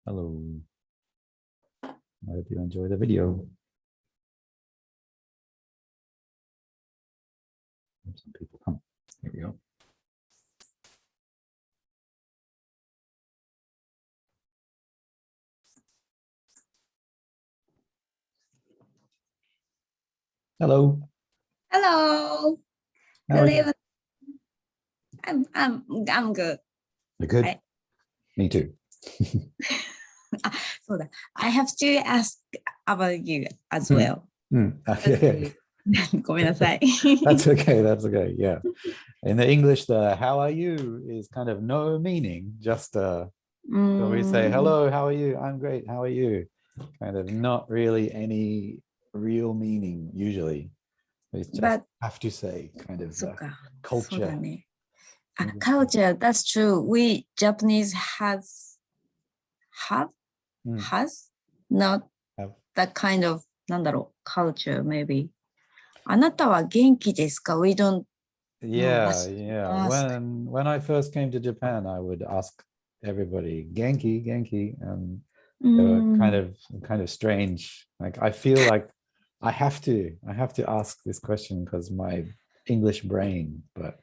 Hello. I hope you enjoy the video. Some people come. Here we go. Hello. Hello. How are Good you? evening. I'm good. You're good? I- Me too. So that I have to ask about you as Hmm. well. Okay. ごめんなさい。 That's okay. That's okay. Yeah. In the English, the how are you is kind of no meaning. Just so we say, hello, how are you? I'm great. How are you? Kind of not really any real meaning usually. It's just But have to say kind of そっか。そう culture. だね。culture, that's true. We Japanese have not Have. that kind of なんだろう culture maybe. あなたは元気ですか? We don't Yeah, ask. When I first came to Japan, I would ask everybody, Genki, Genki, and they were kind of strange. Like I feel like I have to ask this question because my English brain, but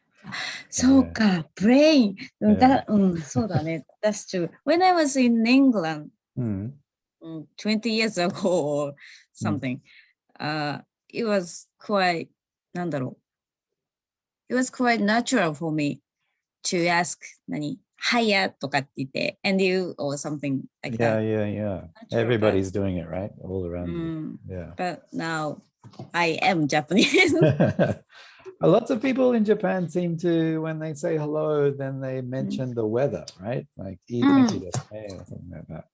そうか、brain. Yeah. そうだね。That's true. When I was in England, Hmm. 20 years ago or something, it was quite, なんだろう. It was quite natural for me to ask, 何 Hiya とかって言って, and you or something like Yeah, that. yeah. Natural, Everybody's doing it, right? All around you. but, Yeah. but now I am Japanese. Lots of people in Japan seem to, when they say hello, then they mention the weather, right? Like "ii tenki desu ne," or something like that.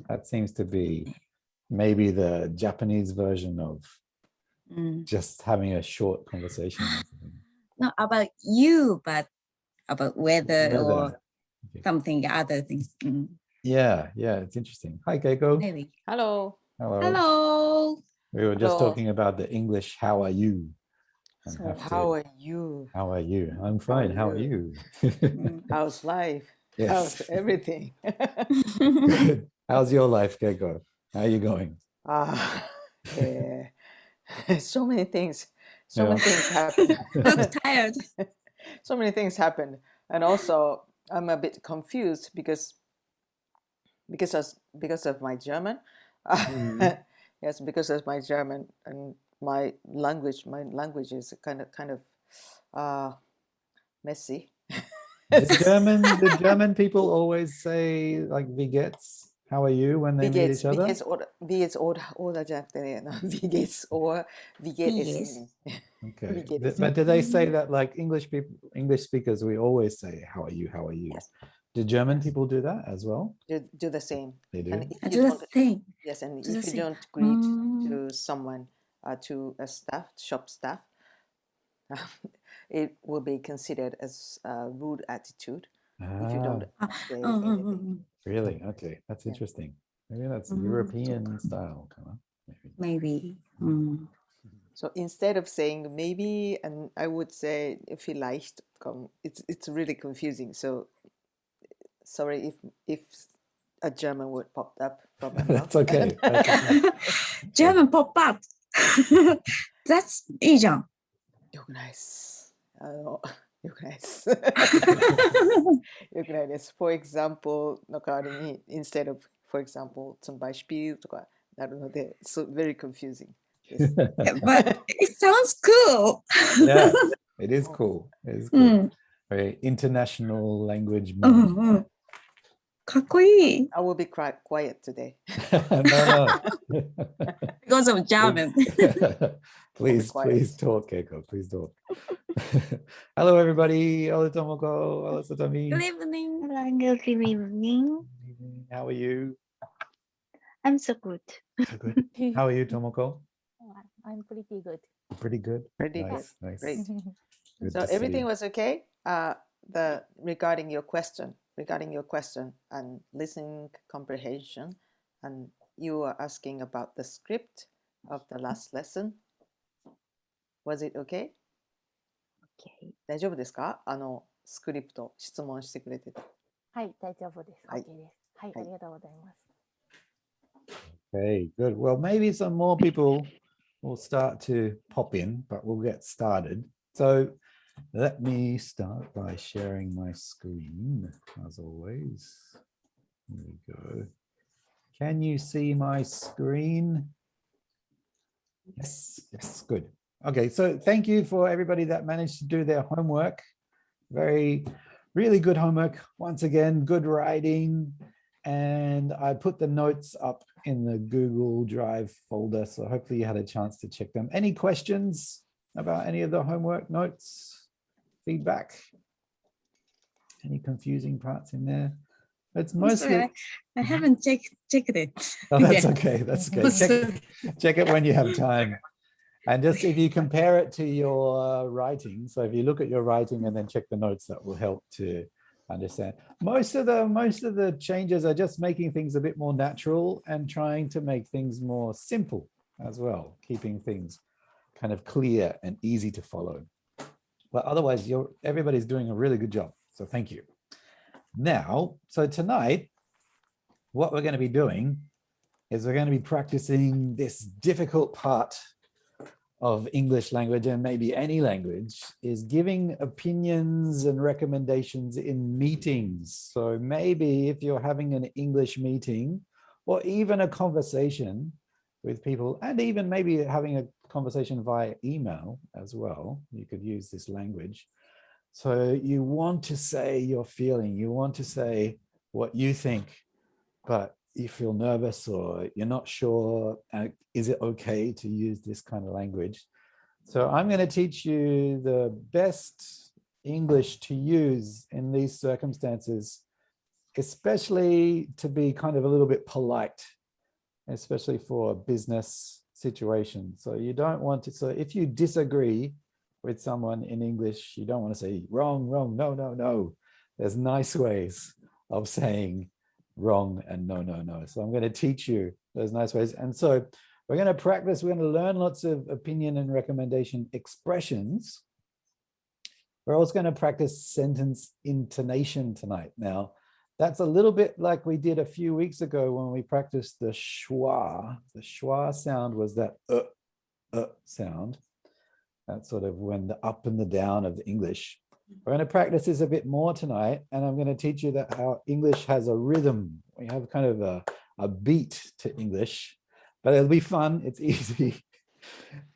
That seems to be maybe the Japanese version of just having a short conversation. Or something. Not about you, but about weather or Weather. Okay. something other things. Yeah, it's interesting. Hi, Keiko. Maybe. Hello. Hello. Hello. We were just Hello. talking about the English, how are you? And So have How to, are you? how are you? I'm fine. How are you? How's life? Yes. How's everything? Good. How's your life, Keiko? How are you going? Yeah. So many things. So Yeah. many things happen. Look tired. So many things happen, and also I'm a bit confused because of my German. Yes, because of my German and my language. My language is kind of messy. The German people always say like "Wie geht's?" How are you when they meet each other? Wie geht's oder じゃなくてね、Wie geht's or Wie geht es Ihnen? Okay. Wie geht es But do they say that like English speakers, we always say, how are you? How are you? Yes. Do German Yes. people do that as well? Do the same. They do? And if I you do the don't, thing. yes, and Do the if you same. don't greet to someone, to a shop staff, it will be considered as a rude attitude if you don't say anything. Really? Okay, that's Yeah. interesting. Maybe that's European style, kind of. Maybe. So instead of saying maybe, and I would say vielleicht, it's really confusing. So sorry if a German word popped up from my mouth. That's okay. That's okay. German pop up. That's いいじゃん。よくないっす。よくないっす。よくないです。For example の代わりに instead of for example zum Beispiel とかなるので so very confusing です。But it sounds cool. Yeah, it is cool. It is cool. Very international language.かっこいい。 I will be quiet today. No. Because of German. Please talk, Keiko. Please talk. Hello, everybody. Hello, Tomoko. Hello, Satomi. Good evening. Good evening. How are you? I'm so good. So good. How are you, Tomoko? I'm pretty good. Pretty good. Pretty Nice. Great. Good So to see everything you. was okay. Regarding your question and listening comprehension, and you were asking about the script of the last lesson? Was it okay? OK。大丈夫ですか？スクリプト質問してくれてて。はい、大丈夫です。はい OK です。はい、はいありがとうございます。 Okay, good. Well, maybe some more people will start to pop in, but we'll get started. So let me start by sharing my screen, as always. Here we go. Can you see my screen? Yes, yes, good. Okay, so thank you for everybody that managed to do their homework. Really good homework. Once again, good writing. And I put the notes up in the Google Drive folder, so hopefully you had a chance to check them. Any questions about any of the homework notes, feedback? Any confusing parts in there? It's mostly. Sorry, I haven't checked it. Oh, that's Yeah. okay. That's okay. Check it when you have time. And just if you compare it to your writing, so if you look at your writing and then check the notes, that will help to understand. Most of the changes are just making things a bit more natural and trying to make things more simple as well, keeping things kind of clear and easy to follow. But otherwise, everybody's doing a really good job. So thank you. Now, so tonight, what we're going to be doing is we're going to be practicing this difficult part of English language, and maybe any language, is giving opinions and recommendations in meetings. So maybe if you're having an English meeting or even a conversation with people, and even maybe having a conversation via email as well, you could use this language. So you want to say your feeling, you want to say what you think, but you feel nervous or you're not sure, is it okay to use this kind of language? So I'm going to teach you the best English to use in these circumstances, especially to be kind of a little bit polite, especially for a business situation. So you don't want to, so if you disagree with someone in English, you don't want to say wrong, wrong, no, no, no. There's nice ways of saying wrong and no, no, no. So I'm going to teach you those nice ways. And so we're going to practice, we're going to learn lots of opinion and recommendation expressions. We're also going to practice sentence intonation tonight. Now, that's a little bit like we did a few weeks ago when we practiced the schwa. The schwa sound was that sound. That's sort of when the up and the down of the English. We're going to practice this a bit more tonight, and I'm going to teach you that how English has a rhythm. We have kind of a beat to English, but it'll be fun. It's easy.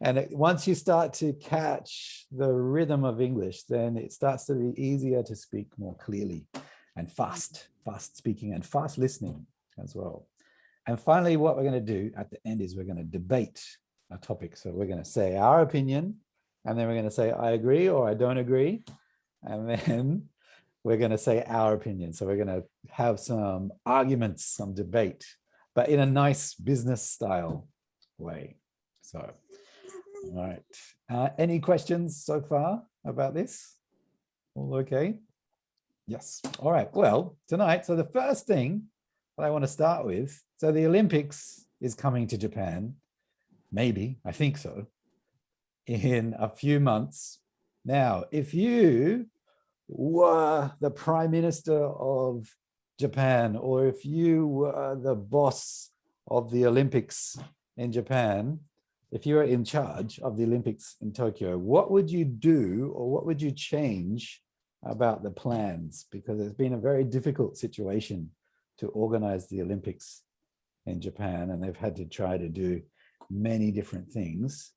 And once you start to catch the rhythm of English, then it starts to be easier to speak more clearly and fast speaking and fast listening as well. And finally, what we're going to do at the end is we're going to debate a topic. So we're going to say our opinion, and then we're going to say, I agree or I don't agree. And then we're going to say our opinion. So we're going to have some arguments, some debate, but in a nice business style way. So, all right. Any questions so far about this? All okay? Yes. All right. Well, tonight, so the first thing that I want to start with, so the Olympics is coming to Japan, maybe, I think so, in a few months. Now, if you were the Prime Minister of Japan, or if you were the boss of the Olympics in Japan, if you were in charge of the Olympics in Tokyo, what would you do or what would you change about the plans? Because it's been a very difficult situation to organize the Olympics in Japan, and they've had to try to do many different things.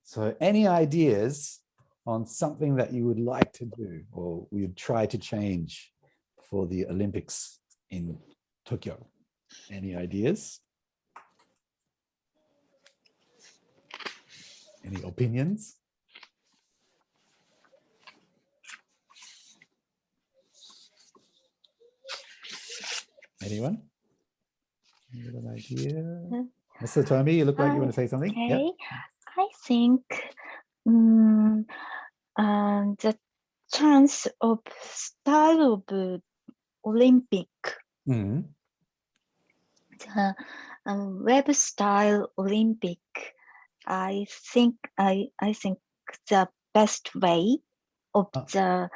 So any ideas on something that you would like to do or you'd try to change for the Olympics in Tokyo? Any ideas? Any opinions? Anyone? You have an idea? Mr. Tomi, you look like you want to say something. Okay. Yep. I think the chance of start of Olympic, Mhm. the web style Olympic I think the best way of Ah. the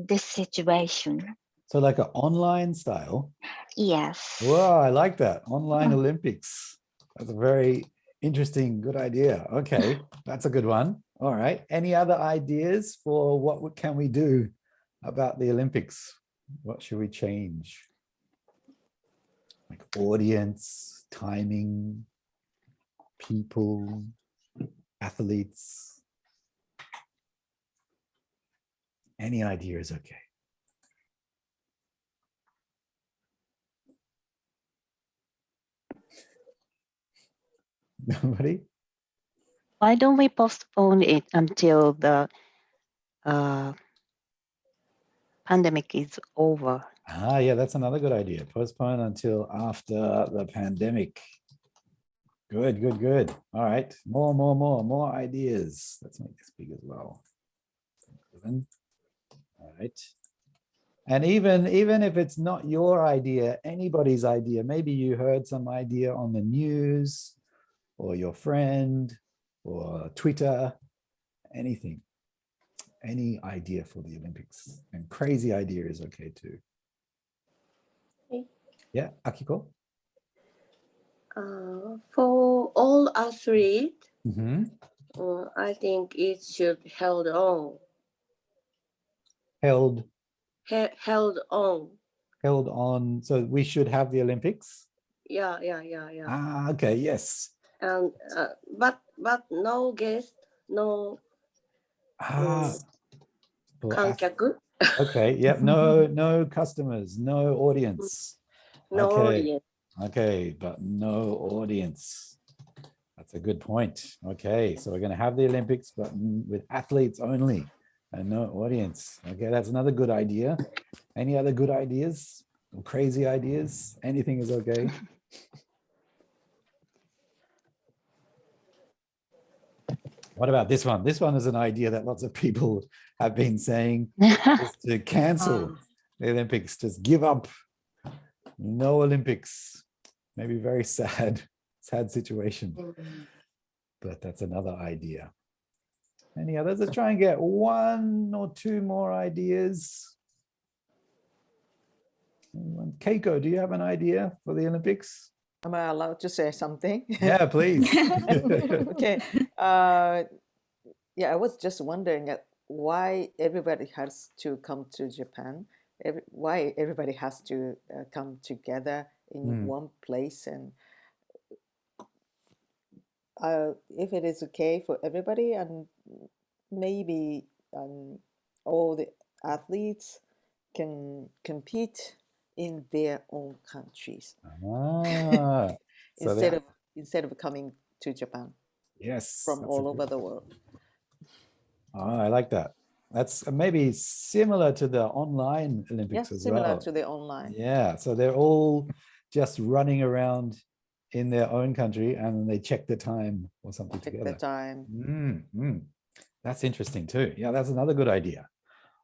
this situation. So like an online style. Yes. Wow, I like that. Online Olympics. That's a very interesting, good idea. Okay, that's a good one. All right. Any other ideas for what can we do about the Olympics? What should we change? Like audience, timing, people, athletes. Any idea is okay. Nobody? Why don't we postpone it until the pandemic is over? Ah, yeah, that's another good idea. Postpone until after the pandemic. Good, good, good. All right. More ideas. Let's make this big as well. All right. And even if it's not your idea, anybody's idea, maybe you heard some idea on the news or your friend or Twitter, anything, any idea for the Olympics. And crazy idea is okay too. Okay. Yeah, Akiko? For all athletes, Mhm. I think it should held on. Held Held on. on. So we should have the Olympics. Yeah. Ah, okay, yes. And but no guest, no Ah, for ath- 観客, okay, yep. No customers, no audience. no Okay. audience. Okay, but no audience. That's a good point. Okay, so we're going to have the Olympics, but with athletes only and no audience. Okay, that's another good idea. Any other good ideas? Crazy ideas? Anything is okay. What about this one? This one is an idea that lots of people have been saying, is to cancel the Olympics, just give up. No Olympics. Maybe very sad situation, but that's another idea. Any others? Let's try and get one or two more ideas. Anyone? Keiko, do you have an idea for the Olympics? Am I allowed to say something? Yeah, please. Okay. Yeah, I was just wondering why everybody has to come to Japan. Why everybody has to come together in one place, and if it is okay for everybody, and maybe all the athletes can compete in their own countries Ah, so instead of coming to Japan yes, from that's all a over good- the world. Oh, I like that. That's maybe similar to the online Olympics Yeah, as similar well. to the online. Yeah, so they're all just running around in their own country and then they check the time or something Take together. the time. That's interesting too. Yeah, that's another good idea.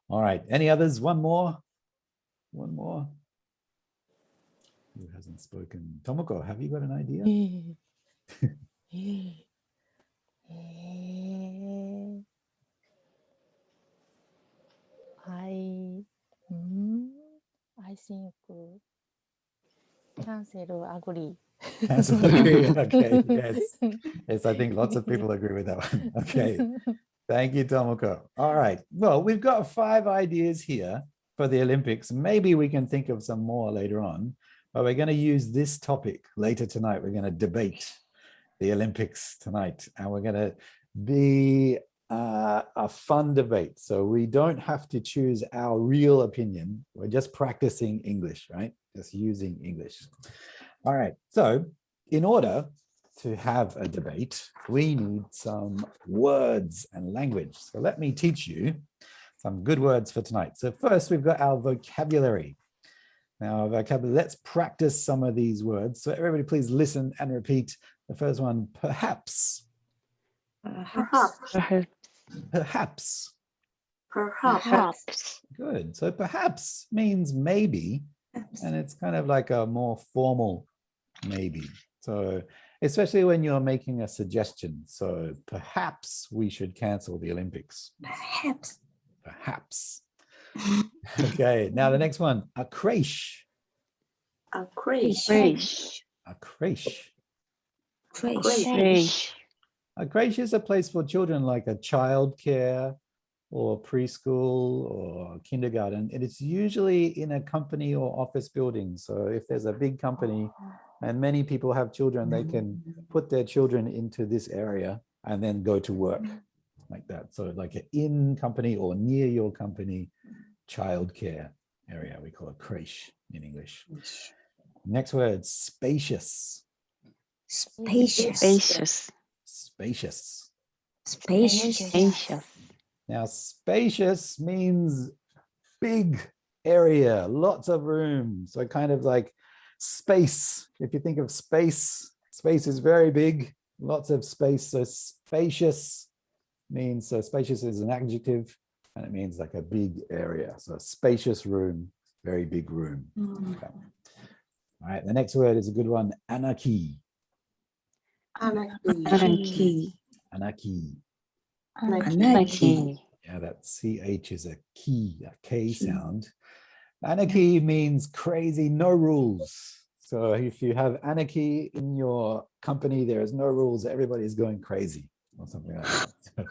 All right, any others? One more? One more? Who hasn't spoken? Tomoko, have you got an idea? I think cancel agree. Cancel agree. Okay, yes. Yes, I think lots of people agree with that one. Okay. Thank you, Tomoko. All right. Well, we've got 5 ideas here for the Olympics. Maybe we can think of some more later on, but we're going to use this topic later tonight. We're going to debate the Olympics tonight, and we're going to be a fun debate. So we don't have to choose our real opinion. We're just practicing English, right? Just using English. All right. So in order to have a debate, we need some words and language. So let me teach you some good words for tonight. So first, we've got our vocabulary. Now, vocabulary, let's practice some of these words. So everybody please listen and repeat. The first one, perhaps. Perhaps. Perhaps. Good. So perhaps means maybe, and it's kind of like a more formal maybe. So especially when you're making a suggestion. So perhaps we should cancel the Olympics. Perhaps. Perhaps. Okay, now the next one, a creche. A creche. Creche. A creche. Creche. Creche. A creche is a place for children like a childcare or preschool or kindergarten. And it's usually in a company or office building. So if there's a big company and many people have children, they can put their children into this area and then go to work like that. So like an in company or near your company childcare area, we call it creche in English. Next word, spacious. Spacious. Spacious. Spacious. Spacious. Spacious. Now, spacious means big area, lots of room. So kind of like space. If you think of space, space is very big, lots of space. So spacious means, so spacious is an adjective and it means like a big area. So spacious room, very big room. Okay. All right, the next word is a good one, anarchy. Anarchy. Anarchy. Anarchy. Yeah, that CH is a key, a K sound. Anarchy means crazy, no rules. So if you have anarchy in your company, there is no rules, everybody's going crazy or something like that. So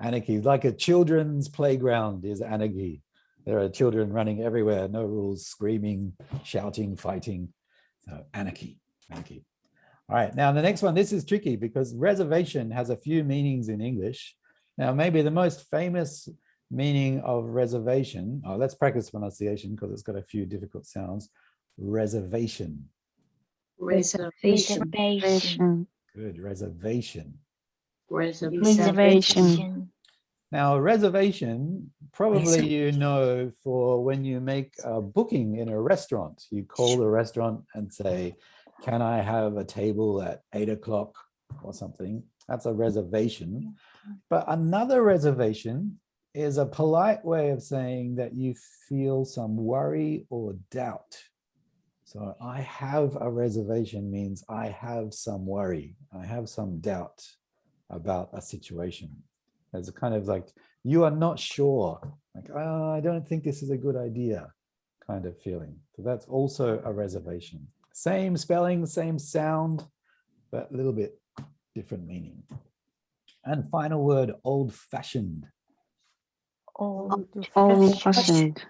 anarchy, like a children's playground is anarchy. There are children running everywhere, no rules, screaming, shouting, fighting. So anarchy, anarchy. All right, now the next one, this is tricky because reservation has a few meanings in English. Now, maybe the most famous meaning of reservation, let's practice pronunciation because it's got a few difficult sounds. Reservation. Reservation. Reservation. Good, reservation. Reservation. Now, reservation, probably you know for when you make a booking in a restaurant, you call the restaurant and say, can I have a table at 8 o'clock or something? That's a reservation. But another reservation is a polite way of saying that you feel some worry or doubt. So I have a reservation means I have some worry. I have some doubt about a situation. It's kind of like, you are not sure. Like, oh, I don't think this is a good idea kind of feeling. So that's also a reservation. Same spelling, same sound, but a little bit different meaning. And final word, old-fashioned. Old-fashioned.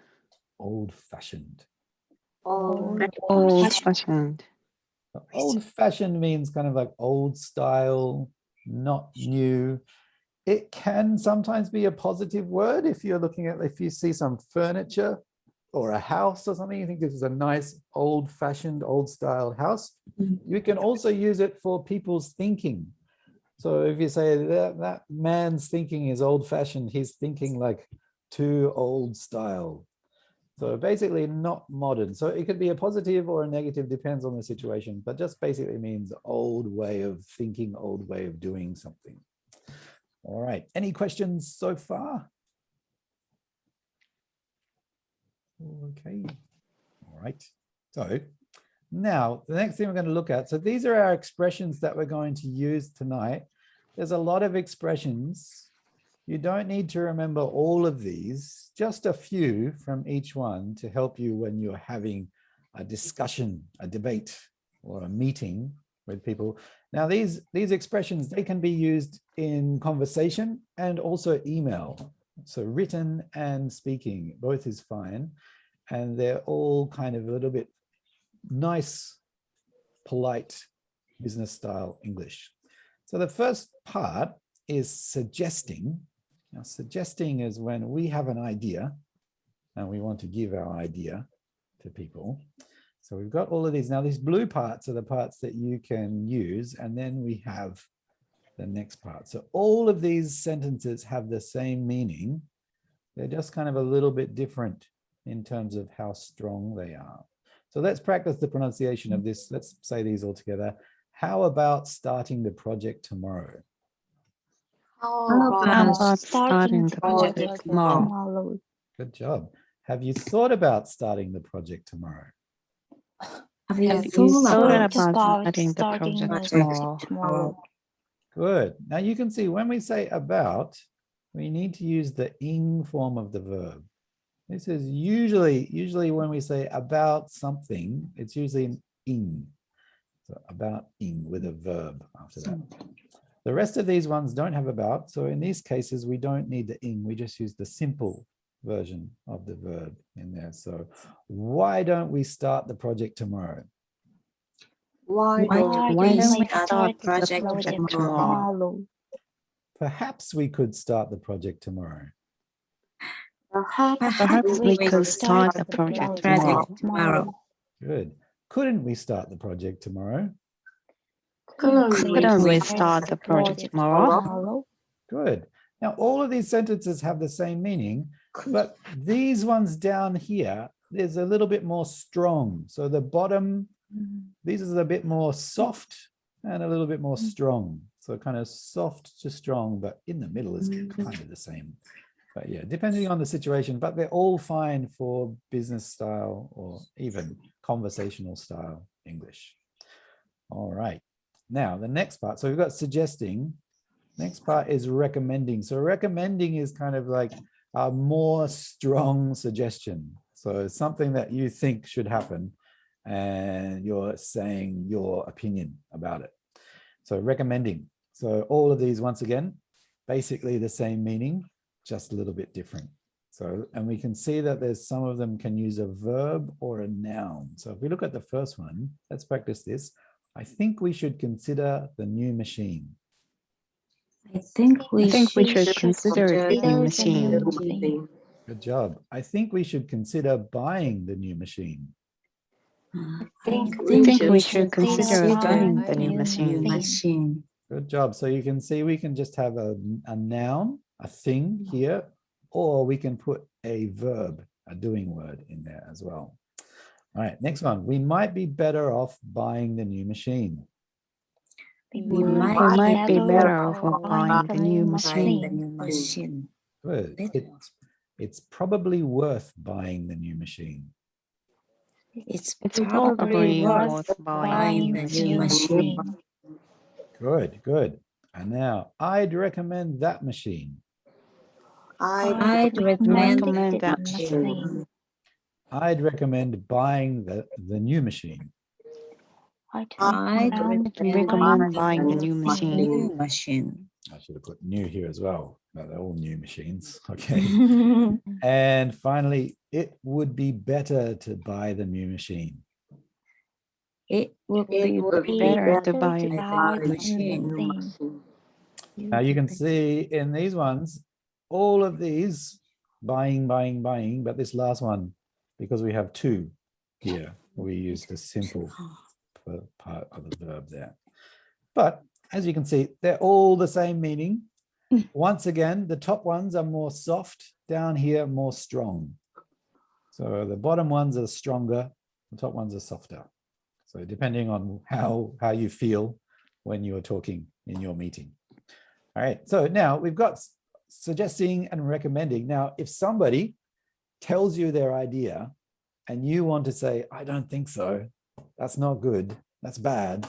Old-fashioned. Old-fashioned. Old-fashioned means kind of like old style, not new. It can sometimes be a positive word if you're looking at, if you see some furniture or a house or something, you think this is a nice old-fashioned, old-style house. You can also use it for people's thinking. So if you say that man's thinking is old-fashioned, he's thinking like too old style. So basically not modern. So it could be a positive or a negative, depends on the situation, but just basically means old way of thinking, old way of doing something. All right, any questions so far? Okay, all right. So now the next thing we're going to look at, so these are our expressions that we're going to use tonight. There's a lot of expressions. You don't need to remember all of these, just a few from each one to help you when you're having a discussion, a debate, or a meeting with people. Now, these expressions, they can be used in conversation and also email. So written and speaking, both is fine. And they're all kind of a little bit nice, polite, business style English. So the first part is suggesting. Now, suggesting is when we have an idea and we want to give our idea to people. So we've got all of these. Now, these blue parts are the parts that you can use. And then we have the next part. So all of these sentences have the same meaning. They're just kind of a little bit different in terms of how strong they are. So let's practice the pronunciation of this. Let's say these all together. How about starting the project tomorrow? How about starting the project tomorrow? Good job. Have you thought about starting the project tomorrow? Have you Have you thought thought about about starting the project tomorrow? Good. Now you can see when we say about, we need to use the ing form of the verb. This is usually when we say about something, it's usually an ing. So about ing with a verb after that. The rest of these ones don't have about. So in these cases, we don't need the ing. We just use the simple version of the verb in there. So why don't we start the project tomorrow? Why Why don't Why we don't we start start the the project project tomorrow? tomorrow? Perhaps we could start the project tomorrow. Perhaps we could start the project tomorrow. Good. Couldn't we start the project tomorrow? Couldn't we start the project tomorrow? Good. Now, all of these sentences have the same meaning, but these ones down here, there's a little bit more strong. So the bottom, these are a bit more soft and a little bit more strong. So kind of soft to strong, but in the middle is kind of the same. But yeah, depending on the situation, but they're all fine for business style or even conversational style English. All right. Now, the next part. So we've got suggesting. Next part is recommending. So recommending is kind of like a more strong suggestion. So something that you think should happen and you're saying your opinion about it. So recommending. So all of these, once again, basically the same meaning, just a little bit different. So, and we can see that there's some of them can use a verb or a noun. So if we look at the first one, let's practice this. I think we should consider the new machine. I think we should consider the new machine. Good job. I think we should consider buying the new machine. I think we should consider buying the new machine. Good job. So you can see we can just have a noun, a thing here, or we can put a verb, a doing word in there as well. All right, next one. We might be better off buying the new machine. We might be better off buying the new machine. Good. It's probably worth buying the new machine. It's It's probably worth buying the new machine. Good, good. And now, I'd recommend that machine. I'd recommend that machine. I'd recommend buying the new machine. I'd recommend buying the new machine. I should have put new here as well. No, they're all new machines. Okay. And finally, it would be better to buy the new machine. It would be better to buy the machine. Now you can see in these ones, all of these buying, buying, buying, but this last one, because we have two here, we use the simple part of the verb there. But as you can see, they're all the same meaning. Once again, the top ones are more soft, down here more strong. So the bottom ones are stronger, the top ones are softer. So depending on how you feel when you are talking in your meeting. All right, so now we've got suggesting and recommending. Now, if somebody tells you their idea and you want to say, I don't think so, that's not good, that's bad,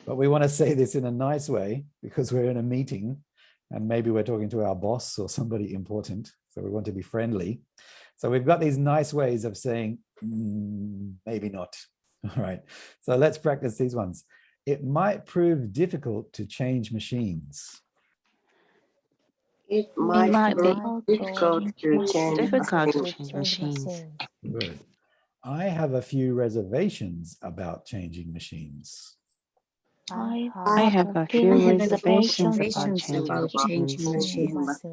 but we want to say this in a nice way because we're in a meeting and maybe we're talking to our boss or somebody important, so we want to be friendly. So we've got these nice ways of saying, maybe not. All right, so let's practice these ones. It might prove difficult to change machines. It might be difficult to change machines. Good. I have a few reservations about changing machines. I have a few reservations about changing machines.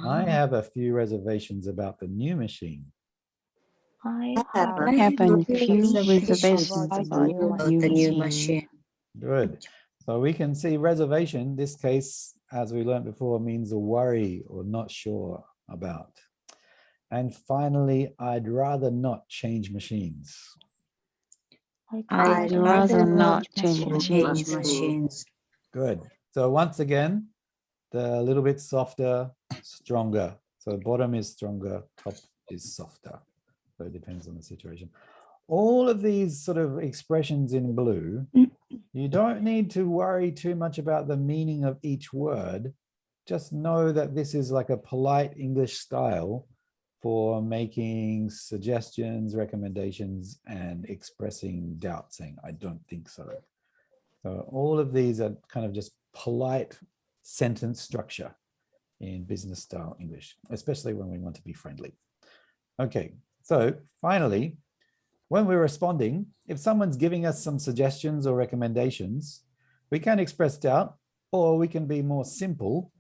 I have a few reservations about the new machine. I have a few reservations about the new machine. Good. So we can see reservation, this case, as we learned before, means a worry or not sure about. And finally, I'd rather not change machines. I'd rather not change machines. Good. So once again, the little bit softer, stronger. So bottom is stronger, top is softer. So it depends on the situation. all of these sort of expressions in blue, you don't need to worry too much about the meaning of each word. Just know that this is like a polite English style for making suggestions, recommendations, and expressing doubt, saying, I don't think so. So all of these are kind of just polite sentence structure in business style English, especially when we want to be friendly. Okay, so finally, when we're responding, if someone's giving us some suggestions or recommendations, we can express doubt, or we can be more simple.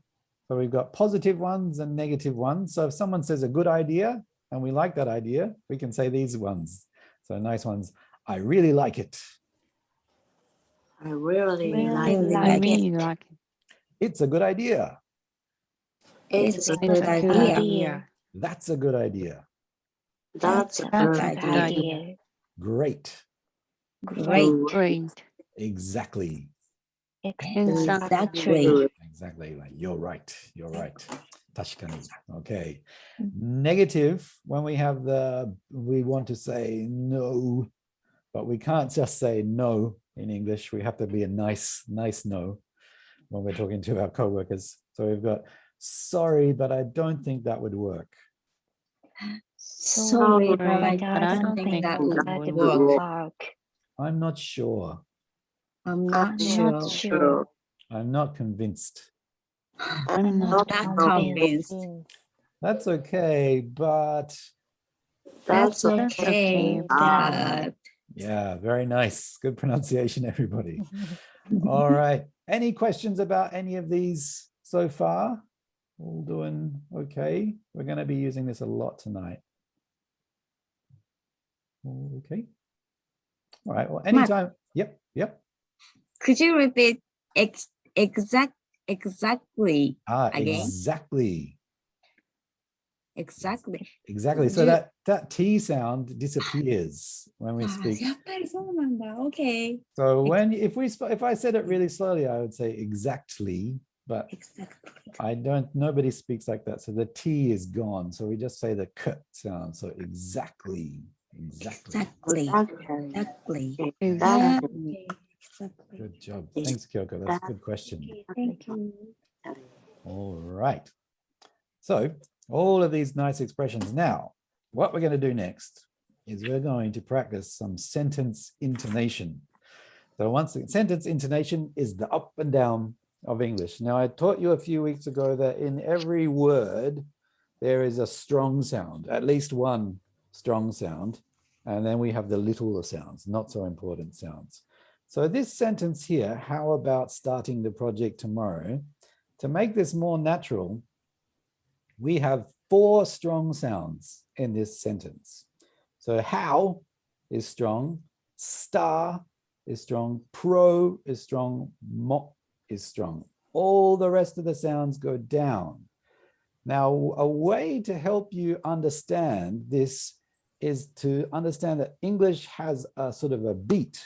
So we've got positive ones and negative ones. So if someone says a good idea and we like that idea, we can say these ones. So nice ones, I really like it. I really Really like like I it. really like it. It's a good idea. It's a It's good a good idea. idea. That's a good idea. That's a That's good a good idea. idea. Great. Great. Great. Exactly. Exactly. Exactly. Like, you're right. You're right. 確かに. Okay. Negative, when we want to say no, but we can't just say no in English. We have to be a nice no when we're talking to our coworkers. So we've got, sorry, but I don't think that would work. Sorry, but I But I don't think that would would work. I'm not sure. I'm not Not sure. sure. I'm not convinced. I'm not Not convinced. convinced. That's okay, but That's That's okay, okay, but yeah, very nice. Good pronunciation, everybody. All right. Any questions about any of these so far? All doing okay. We're going to be using this a lot tonight. Okay. All right. Well, anytime. Yep. could you repeat exactly again? Exactly. Exactly. So that T sound disappears when we speak. やっぱりそうなんだ。Okay. So if I said it really slowly, I would say exactly, but Exactly. nobody speaks like that. So the T is gone. So we just say the K sound. So exactly. Exactly. Exactly. Okay. Exactly. Good job. Thanks, Kyoko. That's a good question. Thank you. All right. So all of these nice expressions. Now, what we're going to do next is we're going to practice some sentence intonation. So sentence intonation is the up and down of English. Now, I taught you a few weeks ago that in every word, there is a strong sound, at least one strong sound. And then we have the littler sounds, not so important sounds. So this sentence here, how about starting the project tomorrow? To make this more natural, we have 4 strong sounds in this sentence. So how is strong, star is strong, pro is strong, mo is strong. All the rest of the sounds go down. Now, a way to help you understand this is to understand that English has a sort of a beat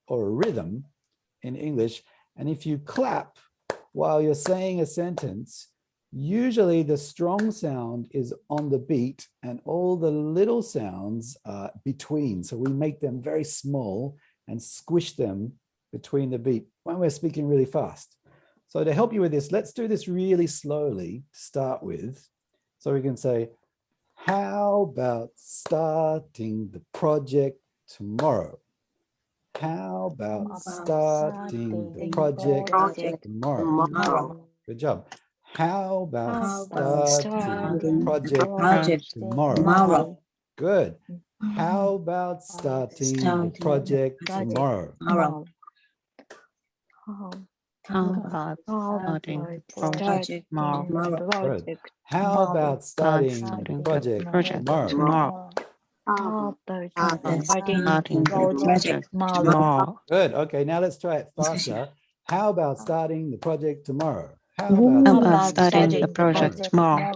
or a rhythm in English. And if you clap while you're saying a sentence, usually the strong sound is on the beat and all the little sounds are between. So we make them very small and squish them between the beat when we're speaking really fast. So to help you with this, let's do this really slowly to start with. So we can say, how about starting the project tomorrow? How about starting the project tomorrow? Good job. How about starting the project tomorrow? Good. How about starting the project tomorrow? How about starting the project tomorrow? Good. How about starting the project tomorrow? Starting the project tomorrow. Good. Okay, now let's try it faster. How about starting the project tomorrow? How How about about starting the project tomorrow?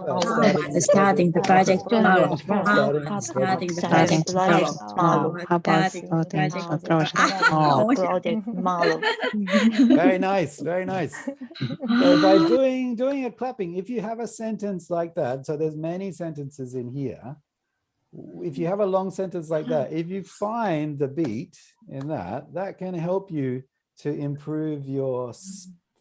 Starting the project tomorrow. Starting the Starting project the project tomorrow. How about starting the project tomorrow? Very nice, very nice. So by doing a clapping, if you have a sentence like that, so there's many sentences in here, if you have a long sentence like that, if you find the beat in that, that can help you to improve your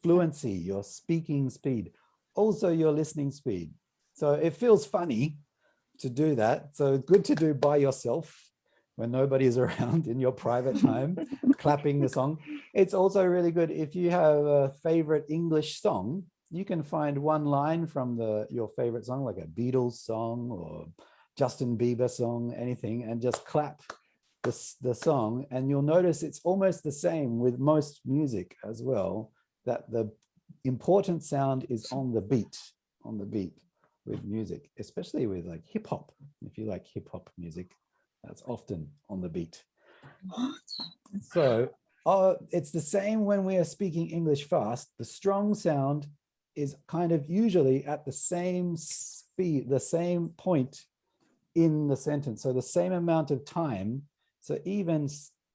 fluency, your speaking speed, also your listening speed. So it feels funny to do that. So good to do by yourself when nobody is around in your private time, clapping the song. It's also really good if you have a favorite English song, you can find one line from your favorite song, like a Beatles song or Justin Bieber song, anything, and just clap the song. And you'll notice it's almost the same with most music as well, that the important sound is on the beat with music, especially with like hip hop. If you like hip hop music, that's often on the beat. So it's the same when we are speaking English fast. The strong sound is kind of usually at the same speed, the same point in the sentence. So the same amount of time. So even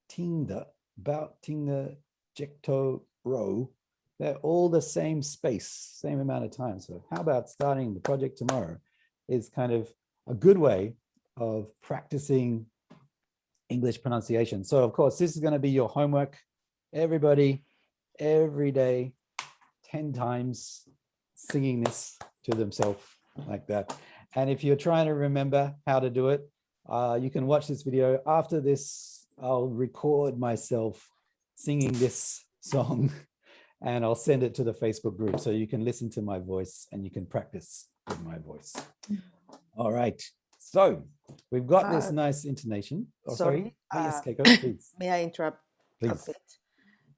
tinda, about tinda, jekto, ro, they're all the same space, same amount of time. So how about starting the project tomorrow is kind of a good way of practicing English pronunciation. So of course, this is going to be your homework. Everybody, every day, 10 times singing this to themselves like that. And if you're trying to remember how to do it, you can watch this video. After this, I'll record myself singing this song and I'll send it to the Facebook group so you can listen to my voice and you can practice with my voice. All right. So we've got this nice intonation. Oh, sorry. Yes, Keiko, please. May I interrupt a Please.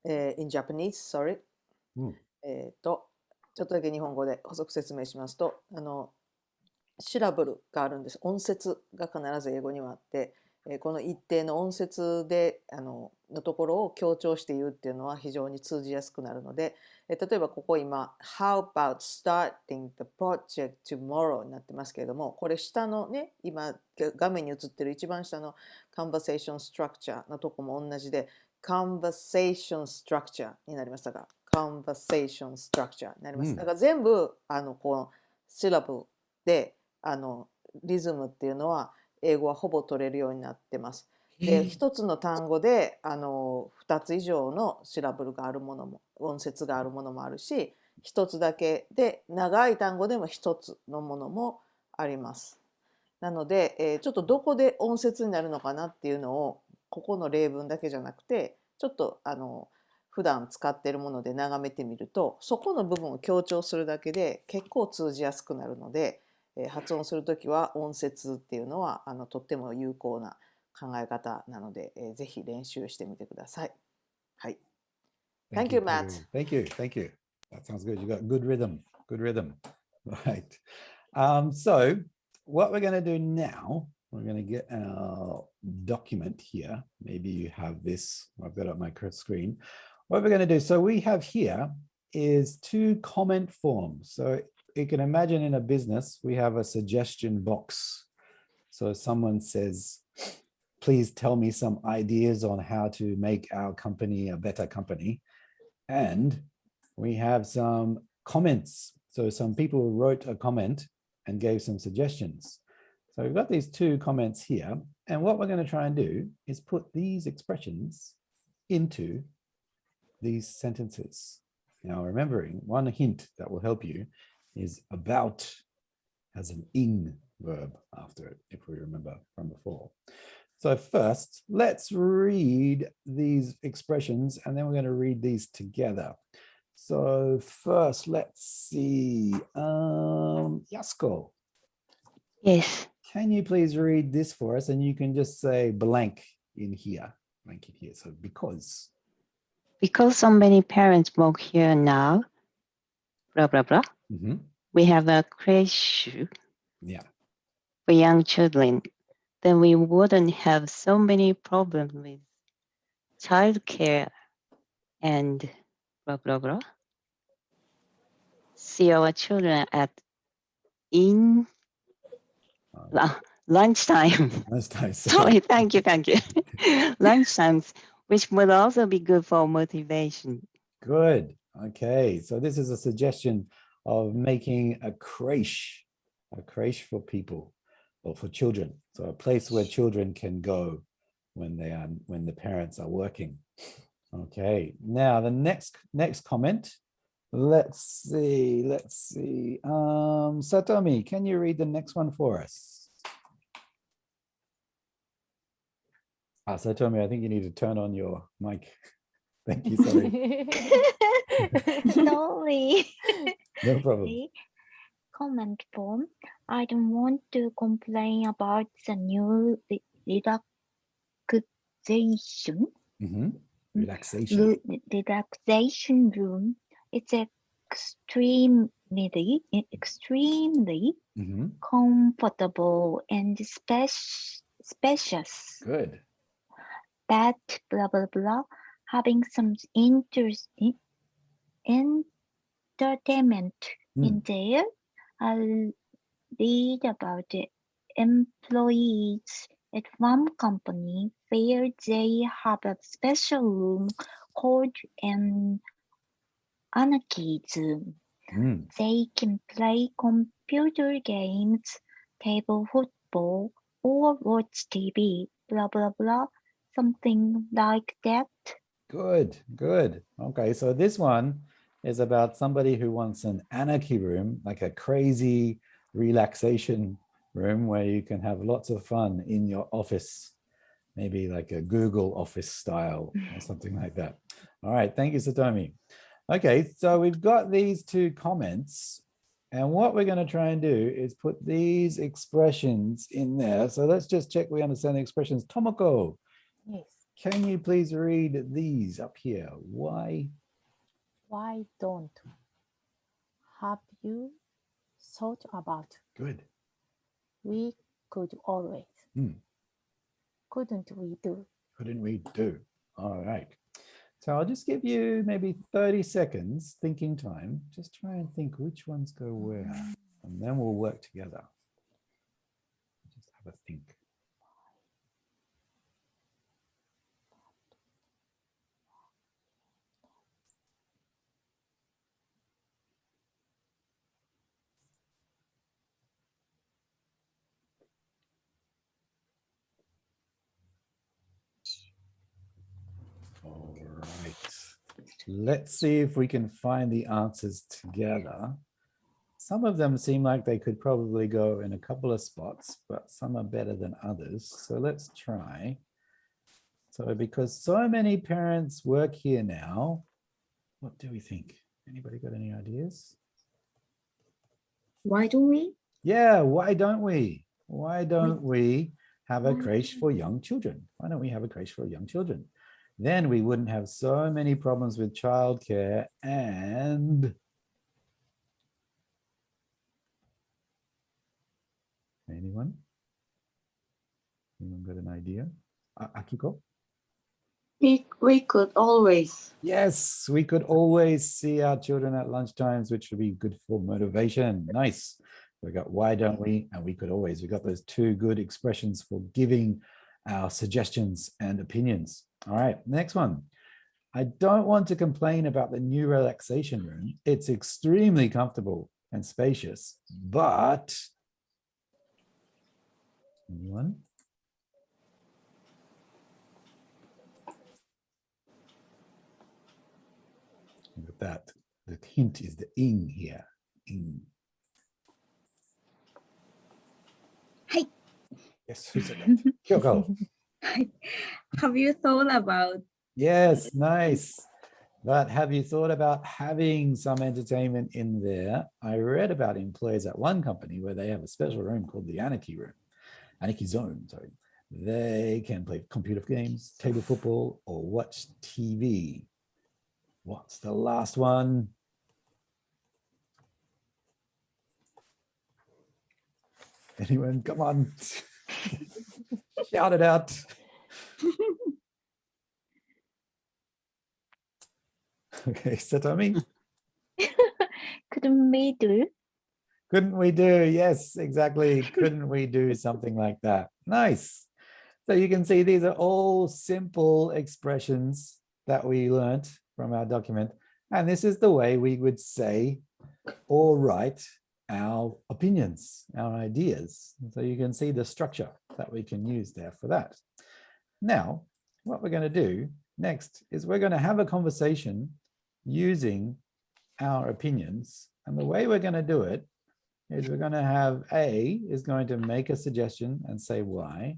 bit in Japanese? Sorry. ちょっとだけ日本語で補足説明しますと、シラブルがあるんです。音節が必ず英語にはあって、この一定の音節でのところを強調して言うっていうのは非常に通じやすくなるので、例えばここ今 How about starting the project tomorrow になってますけれども、これ下のね、今画面に映ってる一番下の Conversation Structure のとこも同じで Conversation Structure になりましたが、Conversation Structure になります。だから全部このシラブでリズムっていうのは英語はほぼ取れるようになってます。で、一つの単語で2つ以上のシラブルがあるものも音節があるものもあるし、一つだけで長い単語でも一つのものもあります。なので、ちょっとどこで音節になるのかなっていうのをここの例文だけじゃなくてちょっと普段使っているもので眺めてみるとそこの部分を強調するだけで結構通じやすくなるので、発音するときは音節っていうのはとっても有効な考え方なので、ぜひ練習してみてください。はい。Thank you, Matt. Thank you. Thank you. That sounds good. You got good rhythm. Good rhythm. Right. So what we're going to do now, we're going to get our document here. Maybe you have this. I've got it on my screen. What we're going to do, so we have here is 2 comment forms. So you can imagine in a business, we have a suggestion box. So someone says, please tell me some ideas on how to make our company a better company. And we have some comments. So some people wrote a comment and gave some suggestions. So we've got these 2 comments here. And what we're going to try and do is put these expressions into these sentences. Now, remembering one hint that will help you is about has an ing verb after it, if we remember from before. So first, let's read these expressions and then we're going to read these together. So first, let's see. Yasuko. Yes. Can you please read this for us? And you can just say blank in here. Blank in here. So because so many parents work here now, blah, blah, blah. We have a creche for young children. Then we wouldn't have so many problems with childcare and blah, blah, blah. See our children at lunchtime. Sorry, thank you. Lunchtimes, which would also be good for motivation. Good. Okay. So this is a suggestion of making a creche for people or for children. So a place where children can go when the parents are working. Okay, now the next comment. Let's see. Satomi, can you read the next one for us? Satomi, I think you need to turn on your mic. Thank you, sorry. Sorry. No problem. Okay. Comment form. I don't want to complain about the new relaxation. Relaxation. Relaxation room. It's extremely comfortable and spacious. Good. But blah blah blah. Having some entertainment in there. I'll read about the employees at one company where they have a special room called an anarchism. They can play computer games, table football, or watch TV, blah blah blah, something like that. Good. Okay, so this one is about somebody who wants an anarchy room, like a crazy relaxation room where you can have lots of fun in your office, maybe like a Google Office style or something like that. All right, thank you, Satomi. Okay, so we've got these two comments, and what we're going to try and do is put these expressions in there. So let's just check we understand the expressions. Tomoko, Yes. can you please read these up here? Why don't? Have you thought about? Good. We could always. Couldn't we do? Couldn't we do? All right. So I'll just give you maybe 30 seconds thinking time. Just try and think which ones go where, and then we'll work together. Just have a think. All right. Let's see if we can find the answers together. Some of them seem like they could probably go in a couple of spots, but some are better than others. So let's try. So because so many parents work here now, what do we think? Anybody got any ideas? Why don't we? Yeah, why don't we? Why don't we have a crèche for young children? Why don't we have a crèche for young children? Then we wouldn't have so many problems with childcare and anyone got an idea? Akiko? We could always. Yes, we could always see our children at lunch times, which would be good for motivation. Nice. We got why don't we? And we could always. We got those two good expressions for giving our suggestions and opinions. All right, next one. I don't want to complain about the new relaxation room. It's extremely comfortable and spacious, but anyone? Look at that. The hint is the in here. In. Hi. Yes, who said that? Kyoko. Have you thought about? Yes, nice. But have you thought about having some entertainment in there? I read about employees at one company where they have a special room called the Anarchy Room. Anarchy Zone, sorry. They can play computer games, table football, or watch TV. What's the last one? Anyone? Come on. Shout it out. Okay, Satomi. Couldn't we do? Couldn't we do? Yes, exactly. Couldn't we do something like that? Nice. So you can see these are all simple expressions that we learned from our document. And this is the way we would say or write our opinions, our ideas. So you can see the structure. that we can use there for that. Now, what we're going to do next is we're going to have a conversation using our opinions. And the way we're going to do it is we're going to have A is going to make a suggestion and say why.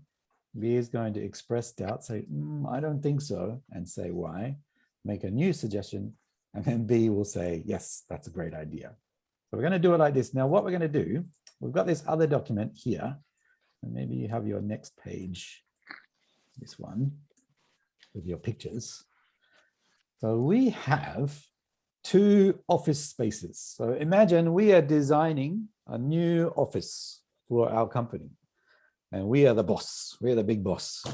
B is going to express doubt, say, I don't think so, and say why. Make a new suggestion, and then B will say, yes, that's a great idea. So we're going to do it like this. Now, what we're going to do, we've got this other document here, and maybe you have your next page, this one, with your pictures. So we have 2 office spaces. So imagine we are designing a new office for our company, and we are the boss, we're the big boss.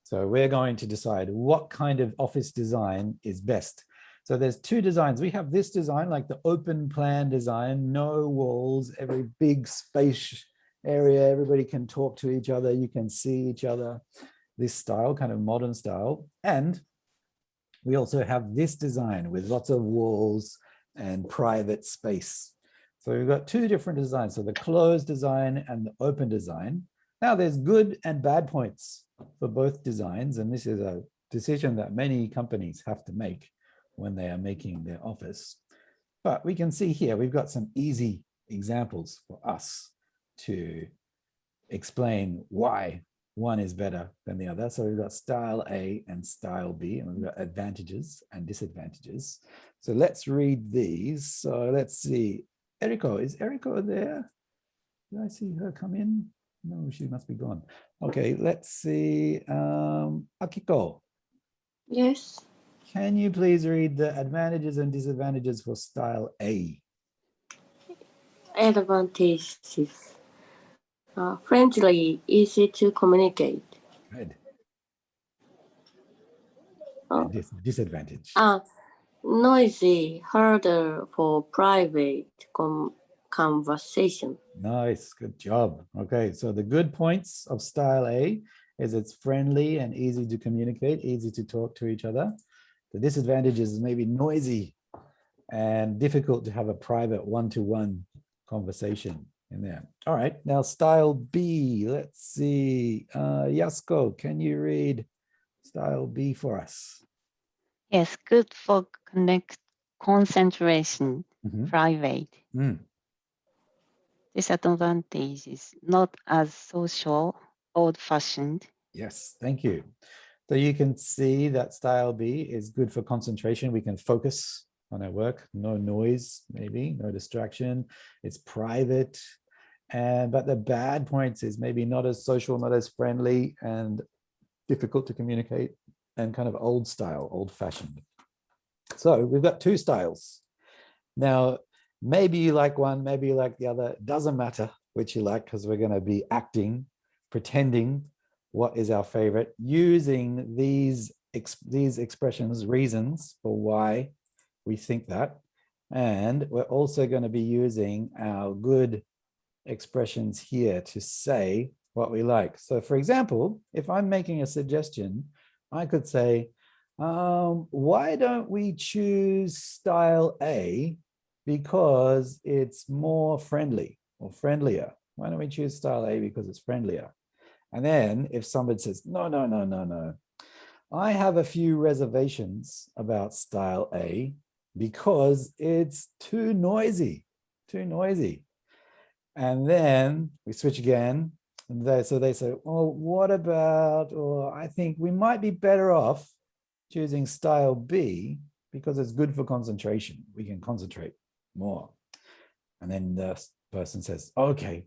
So we're going to decide what kind of office design is best. So there's 2 designs. We have this design, like the open plan design, no walls, every big space area, everybody can talk to each other, you can see each other, this style, kind of modern style. And we also have this design with lots of walls and private space. So we've got 2 different designs. So the closed design and the open design. Now there's good and bad points for both designs. And this is a decision that many companies have to make when they are making their office. But we can see here, we've got some easy examples for us to explain why one is better than the other. So we've got style A and style B, and we've got advantages and disadvantages. So let's read these. So let's see. Eriko, is Eriko there? Did I see her come in? No, she must be gone. Okay, let's see. Akiko. Yes. Can you please read the advantages and disadvantages for style A? Advantages. Friendly, easy to communicate. Good. Oh. And disadvantage. Noisy, harder for private conversation. Nice, good job. Okay, so the good points of style A is it's friendly and easy to communicate, easy to talk to each other. The disadvantage is maybe noisy and difficult to have a private one-to-one conversation in there. All right, now style B, let's see. Yasko, can you read style B for us? Yes, good for concentration, private. Disadvantage is not as social, old-fashioned. Yes, thank you. So you can see that style B is good for concentration. We can focus on our work, no noise, maybe, no distraction. It's private. But the bad points is maybe not as social, not as friendly, and difficult to communicate, and kind of old style, old-fashioned. So we've got 2 styles. Now, maybe you like one, maybe you like the other. It doesn't matter which you like, because we're going to be acting, pretending what is our favorite, using these expressions, reasons for why we think that. And we're also going to be using our good expressions here to say what we like. So for example, if I'm making a suggestion, I could say, why don't we choose style A because it's more friendly or friendlier? Why don't we choose style A because it's friendlier? And then if somebody says, no, I have a few reservations about style A because it's too noisy. And then we switch again. And so they say, well, what about, or I think we might be better off choosing style B because it's good for concentration. We can concentrate more. And then the person says, okay,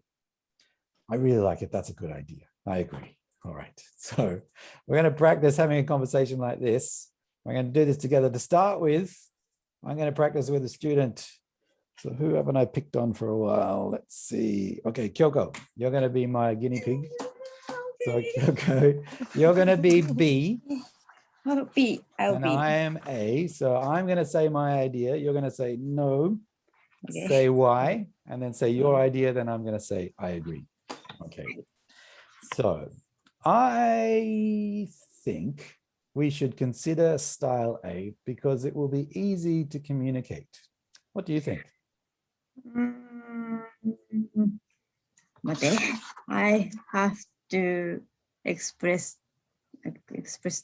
I really like it. That's a good idea. I agree. All right. So we're going to practice having a conversation like this. We're going to do this together. To start with, I'm going to practice with a student. So who haven't I picked on for a while? Let's see. Okay, Kyoko, you're going to be my guinea pig. So Kyoko, you're going to be B. I'll be. I am A. So I'm going to say my idea. You're going to say no. Okay. Say why, and then say your idea. Then I'm going to say I agree. Okay. So I think we should consider style A because it will be easy to communicate. What do you think? I have to express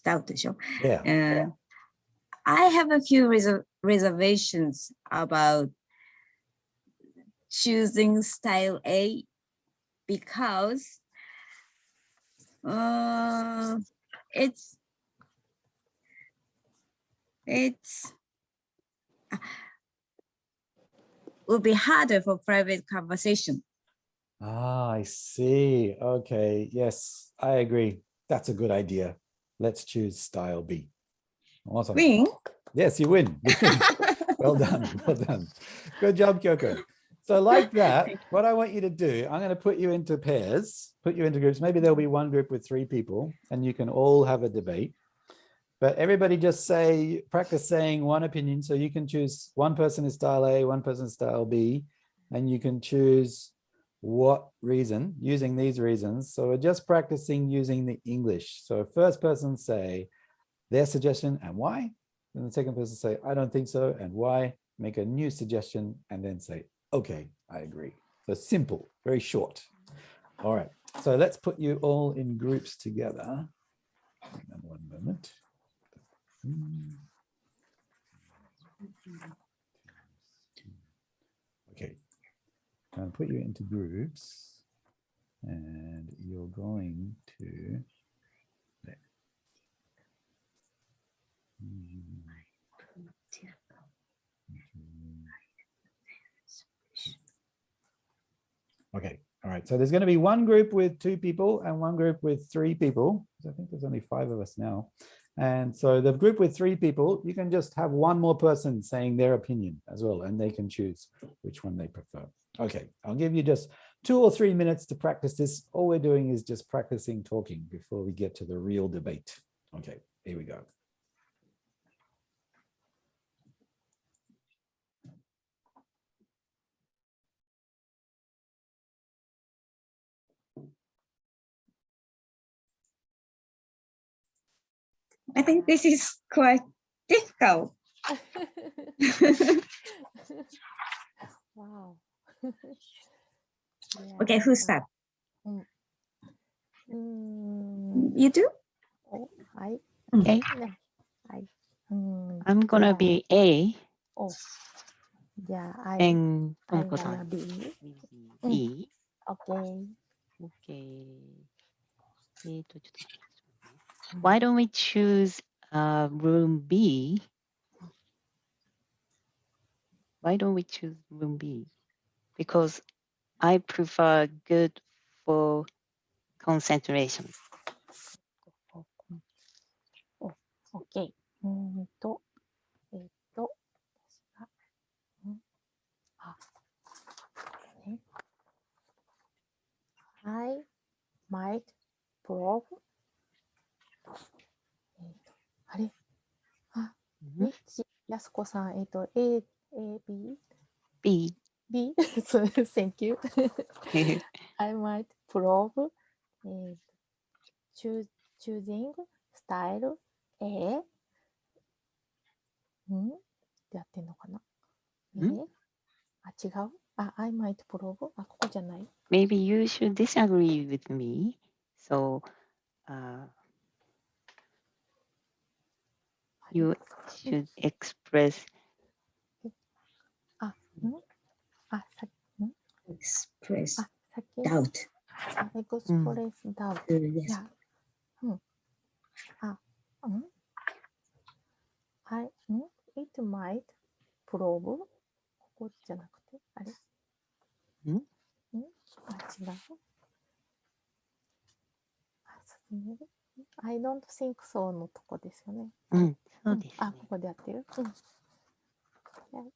doubt でしょ? Yeah. I have a few reservations about choosing style A because it's would be harder for private conversation. Ah, I see. Okay. Yes, I agree. That's a good idea. Let's choose style B. Awesome. Win? Yes, you win. Well done. Well done. Good job, Kyoko. So like that, what I want you to do, I'm going to put you into pairs, put you into groups. Maybe there'll be one group with 3 people and you can all have a debate. But everybody just practice saying one opinion. So you can choose one person is style A, one person is style B, and you can choose what reason using these reasons. So we're just practicing using the English. So first person say their suggestion and why. And the second person say, I don't think so and why. Make a new suggestion and then say, okay, I agree. So simple, very short. All right, so let's put you all in groups together. One moment. Okay, I'm going to put you into groups and you're going to okay, all right, so there's going to be one group with 2 people and one group with 3 people. I think there's only 5 of us now. And so the group with 3 people, you can just have one more person saying their opinion as well, and they can choose which one they prefer. Okay, I'll give you just 2 or 3 minutes to practice this. All we're doing is just practicing talking before we get to the real debate. Okay, here we go. I think this is quite difficult. Wow. Okay, who start? You do? Oh, I. Okay. I. I'm gonna be A. Oh, yeah. And I Tomoko-san. wanna be. B. Okay. Okay. Why don't we choose room B? Why don't we choose room B? Because I prefer good for concentration. Oh, okay. 私がね I might prove あれwhich やすこさんA B B. B so thank you I might prove choosing style A ってやってんのかなあ、違うあ、I might prove あ、ここじゃない Maybe you should disagree with me. So you should express. あ、あ、Express あ、先 doubt. あ、express doubt、Yes. いや、あ、it might prove ここじゃなくて、あれあ、違うあ、進めるI don't think so のとこですよね。そうですね。あ、ここでやってる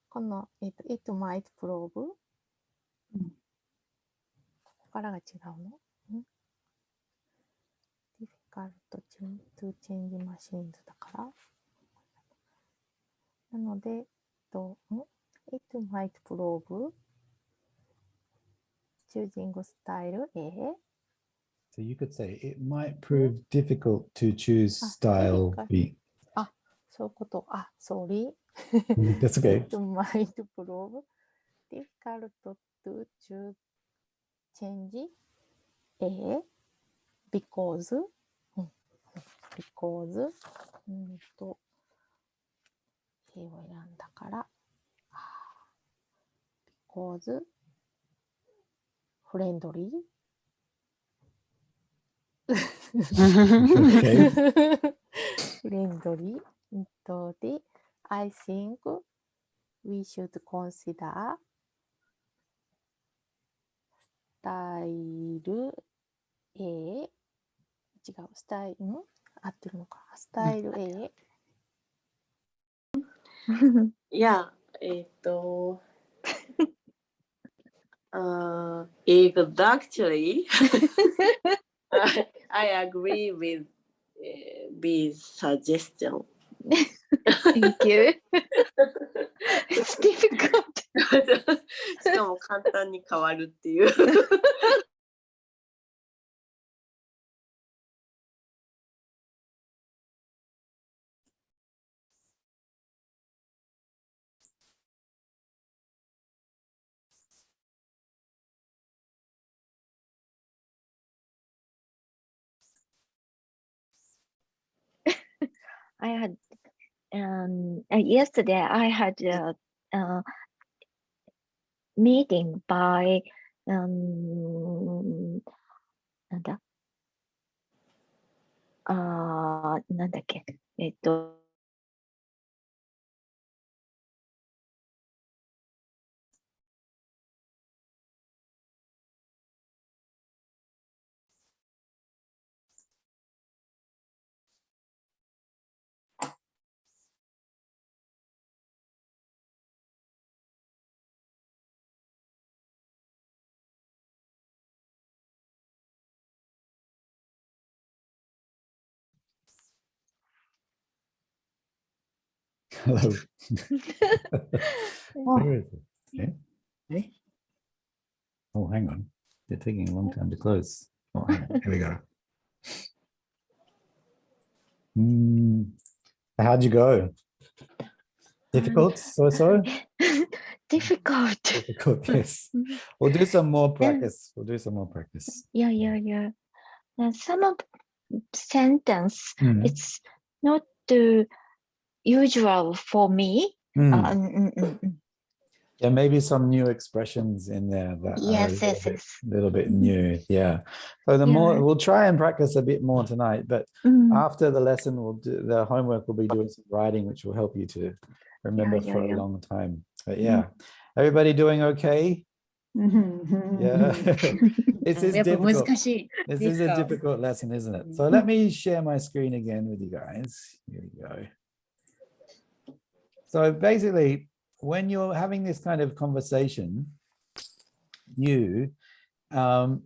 この、it might prove、ここからが違うのdifficult to change machines だから。なので、it might prove choosing style A. So you could say it might prove difficult to choose style B. あ、そういうこと。あ、sorry. That's okay. It might prove difficult to choose change A because、because、A を選んだから、because、friendly、Okay. friendly、で、I think we should consider style A、違う、スタイル、合ってるのか。スタイル A。Yeah, exactly. I agree with B's suggestion. Thank you. It's difficult. しかも簡単に変わるっていう。I had yesterday I had a meeting by なんだなんだっけHello. Where is it? Okay. Oh, hang on. They're taking a long time to close. Oh, hang on. Here we go. How'd you go? Difficult? So? difficult. Difficult, yes. We'll do some more practice. We'll do some more practice. Yeah. Some of sentence, Mm. it's not the usual for me. There may be some new expressions in there that Yes. are a little bit new. Yeah. So the more we'll try and practice a bit more tonight, but after the lesson, we'll do the homework. We'll be doing some writing, which will help you to remember for a long time. But yeah, everybody doing okay? Yeah. This is difficult. This is a difficult lesson, isn't it? So let me share my screen again with you guys. Here we go. So basically, when you're having this kind of conversation, I'll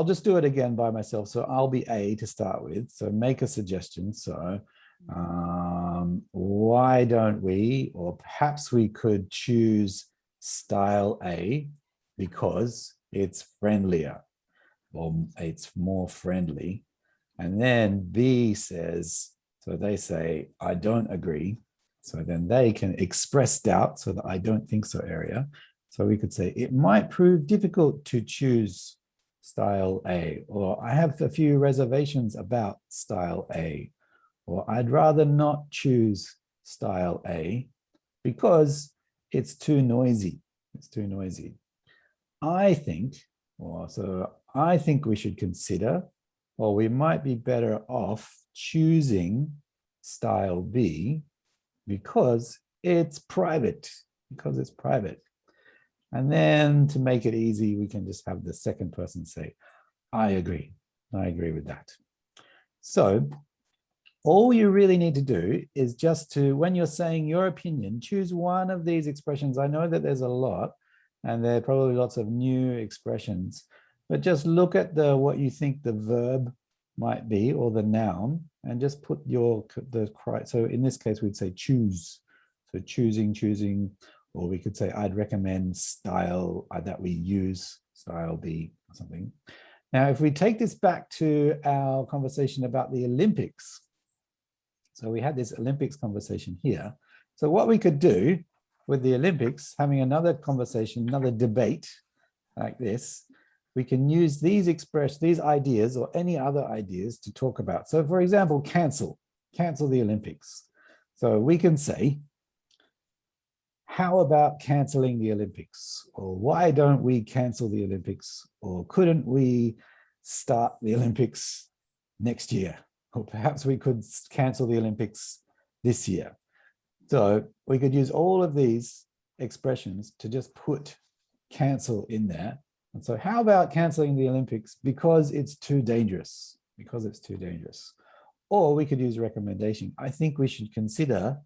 just do it again by myself. So I'll be A to start with. So make a suggestion. So why don't we, or perhaps we could choose style A because it's friendlier or it's more friendly. And then B says, so they say, I don't agree. So then they can express doubt, so that I don't think so area. So we could say, it might prove difficult to choose style A, or I have a few reservations about style A, or I'd rather not choose style A because it's too noisy. It's too noisy. I think we should consider, or we might be better off choosing style B because it's private, And then to make it easy, we can just have the second person say, I agree with that. So all you really need to do is just to, when you're saying your opinion, choose one of these expressions. I know that there's a lot, and there are probably lots of new expressions, but just look at what you think the verb might be or the noun, and just put so in this case, we'd say choose. So choosing, or we could say, I'd recommend style that we use style B or something. Now, if we take this back to our conversation about the Olympics, so we had this Olympics conversation here. So what we could do with the Olympics, having another conversation, another debate like this, we can use these ideas or any other ideas to talk about. So for example, cancel the Olympics. So we can say, how about canceling the Olympics? Or why don't we cancel the Olympics? Or couldn't we start the Olympics next year? Or perhaps we could cancel the Olympics this year. So we could use all of these expressions to just put cancel in there. And so how about canceling the Olympics because it's too dangerous? Because it's too dangerous. Or we could use recommendation. I think we should consider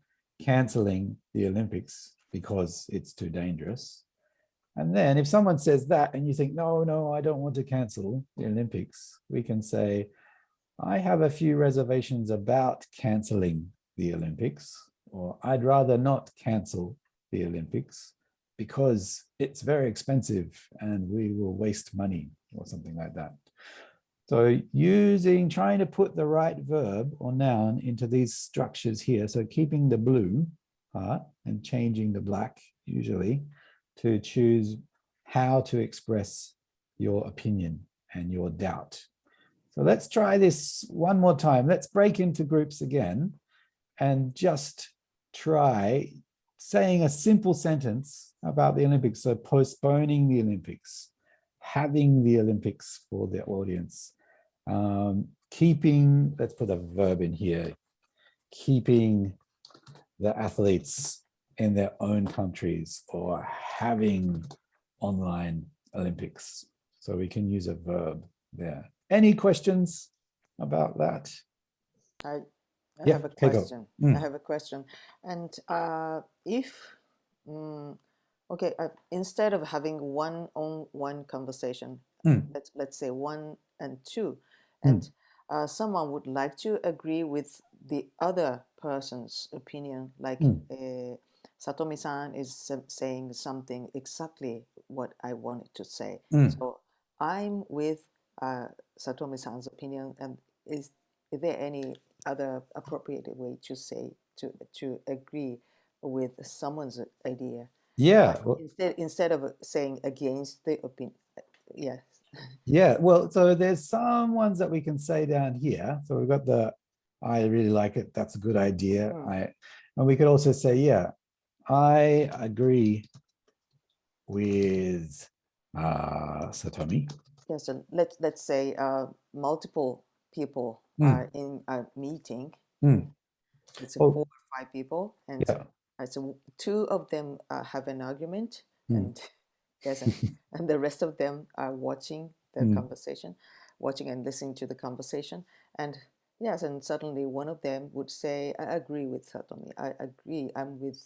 canceling the Olympics because it's too dangerous. And then if someone says that and you think, no, I don't want to cancel the Olympics, we can say, I have a few reservations about canceling the Olympics, or I'd rather not cancel the Olympics because it's very expensive and we will waste money, or something like that. So trying to put the right verb or noun into these structures here. So keeping the blue part and changing the black usually to choose how to express your opinion and your doubt. So let's try this one more time. Let's break into groups again and just try saying a simple sentence about the Olympics. So postponing the Olympics, having the Olympics for the audience, keeping, let's put a verb in here, keeping the athletes in their own countries, or having online Olympics. So we can use a verb there. Any questions about that? I Yeah, have a Keiko. question. I have a question. And if, okay, instead of having one-on-one conversation, let's say 1 and 2, and someone would like to agree with the other person's opinion, like Satomi-san is saying something exactly what I wanted to say. So I'm with Satomi-san's opinion, and is there any other appropriate way to say to agree with someone's idea? Yeah. Instead of saying against the opinion. Yes. Yeah. Well, so there's some ones that we can say down here. So we've got the I really like it. That's a good idea. And we could also say, yeah, I agree with Satomi. Yes. So let's say multiple people are in a meeting. It's 4 or 5 people, and so 2 of them have an argument, and yes, and the rest of them are watching the conversation, watching and listening to the conversation, and yes, and suddenly one of them would say, "I agree with Satomi. I agree. I'm with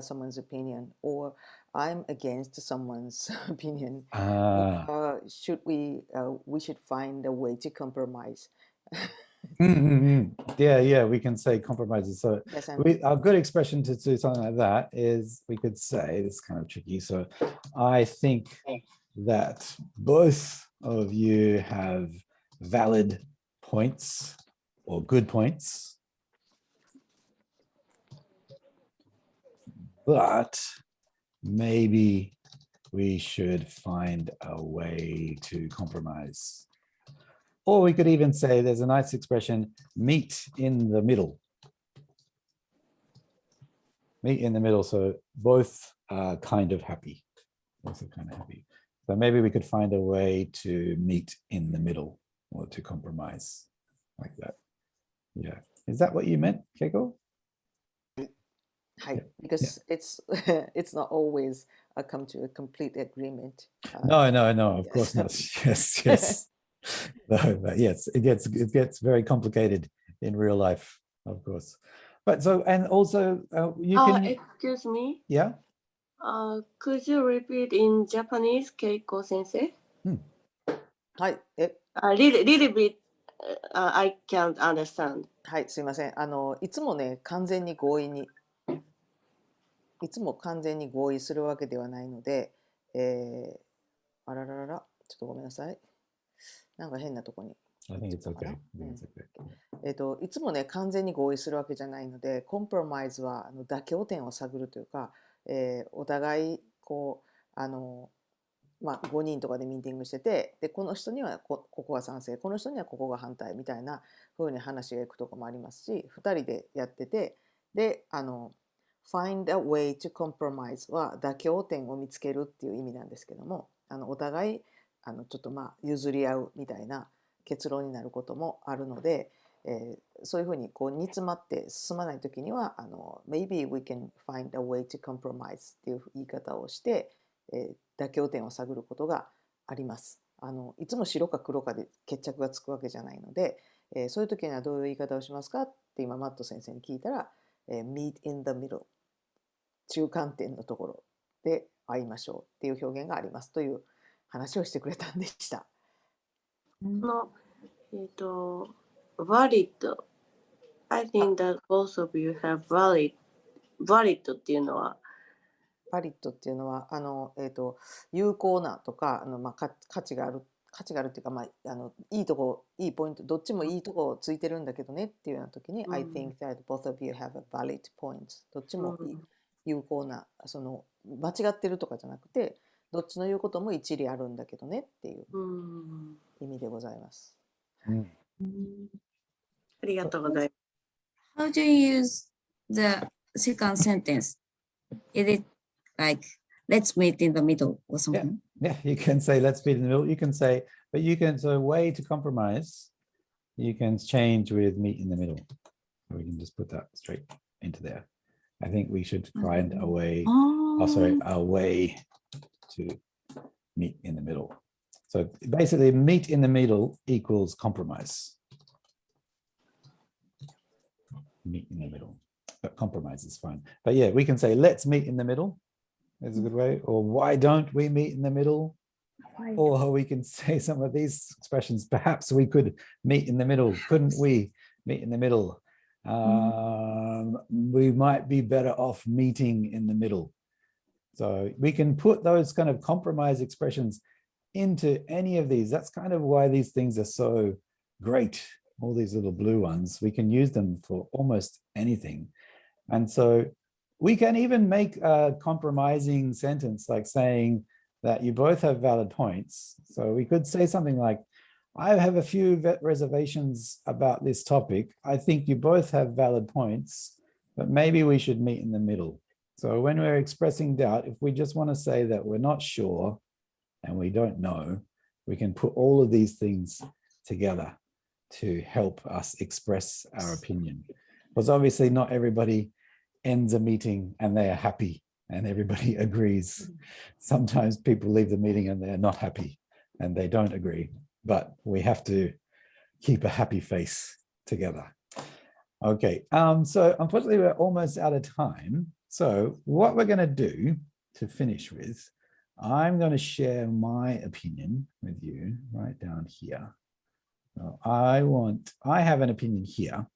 someone's opinion," or "I'm against someone's opinion." Should we should find a way to compromise. Yeah, we can say compromises. So yes, a good expression to do something like that is we could say, this is kind of tricky. So I think that both of you have valid points or good points, but maybe we should find a way to compromise. Or we could even say, there's a nice expression, meet in the middle. Meet in the middle, so both are kind of happy. Both are kind of happy. So maybe we could find a way to meet in the middle or to compromise like that. Yeah. Is that what you meant, Keiko? Because it's not always come to a complete agreement. No, of course not. Yes. No, but yes, it gets very complicated in real life, of course. But so, and also you can. Excuse me. Yeah. Could you repeat in Japanese, Keiko sensei? Little bit. I can't understand. はい、すいません。いつもね、完全に合意するわけではないので、あらららら、ちょっとごめんなさい。なんか変なとこに。I think it's okay. いつもね、完全に合意するわけじゃないので、コンプロマイズは妥協点を探るというか、お互いこうまあ、5人とかでミーティングしてて、でこの人にはここが賛成、この人にはここが反対みたいな風に話がいくとこもありますし、2人でやってて、でfind a way to compromise は妥協点を見つけるっていう意味なんですけども、お互いちょっとまあ譲り合うみたいな結論になることもあるので、そういうふうにこう煮詰まって進まないときにはmaybe we can find a way to compromise っていう言い方をして、妥協点を探ることがあります。いつも白か黒かで決着がつくわけじゃないので、そういう時にはどういう言い方をしますかって今マット先生に聞いたら、meet in the middle 中間点のところで会いましょうっていう表現がありますという話をしてくれたんでした。valid. I think that both of you have valid っていうのはバリットっていうのは有効なとかまあ、価値があるっていうか、まあ、いいとこいいポイントどっちもいいとこついてるんだけどねっていうような時に、I think that both of you have a valid point どっちも有効な間違ってるとかじゃなくてどっちの言うことも一理あるんだけどねっていう意味でございます。ありがとうございます。How do you use the second sentence? Is it like let's meet in the middle or something? Yeah, you can say let's meet in the middle. You can say, but you can, so way to compromise, you can change with meet in the middle. We can just put that straight into there. I think we should find a way, a way to meet in the middle. So basically meet in the middle equals compromise. Meet in the middle, but compromise is fine. But yeah, we can say let's meet in the middle. That's a good way. Or why don't we meet in the middle? Or we can say some of these expressions. Perhaps we could meet in the middle. Couldn't we meet in the middle? We might be better off meeting in the middle. So we can put those kind of compromise expressions into any of these. That's kind of why these things are so great. All these little blue ones, we can use them for almost anything. And so we can even make a compromising sentence like saying that you both have valid points. So we could say something like, I have a few reservations about this topic. I think you both have valid points, but maybe we should meet in the middle. So when we're expressing doubt, if we just want to say that we're not sure and we don't know, we can put all of these things together to help us express our opinion. Because obviously not everybody ends a meeting and they are happy and everybody agrees. Sometimes people leave the meeting and they're not happy and they don't agree, but we have to keep a happy face together. Okay, so unfortunately we're almost out of time. So what we're going to do to finish with, I'm going to share my opinion with you right down here. So I have an opinion here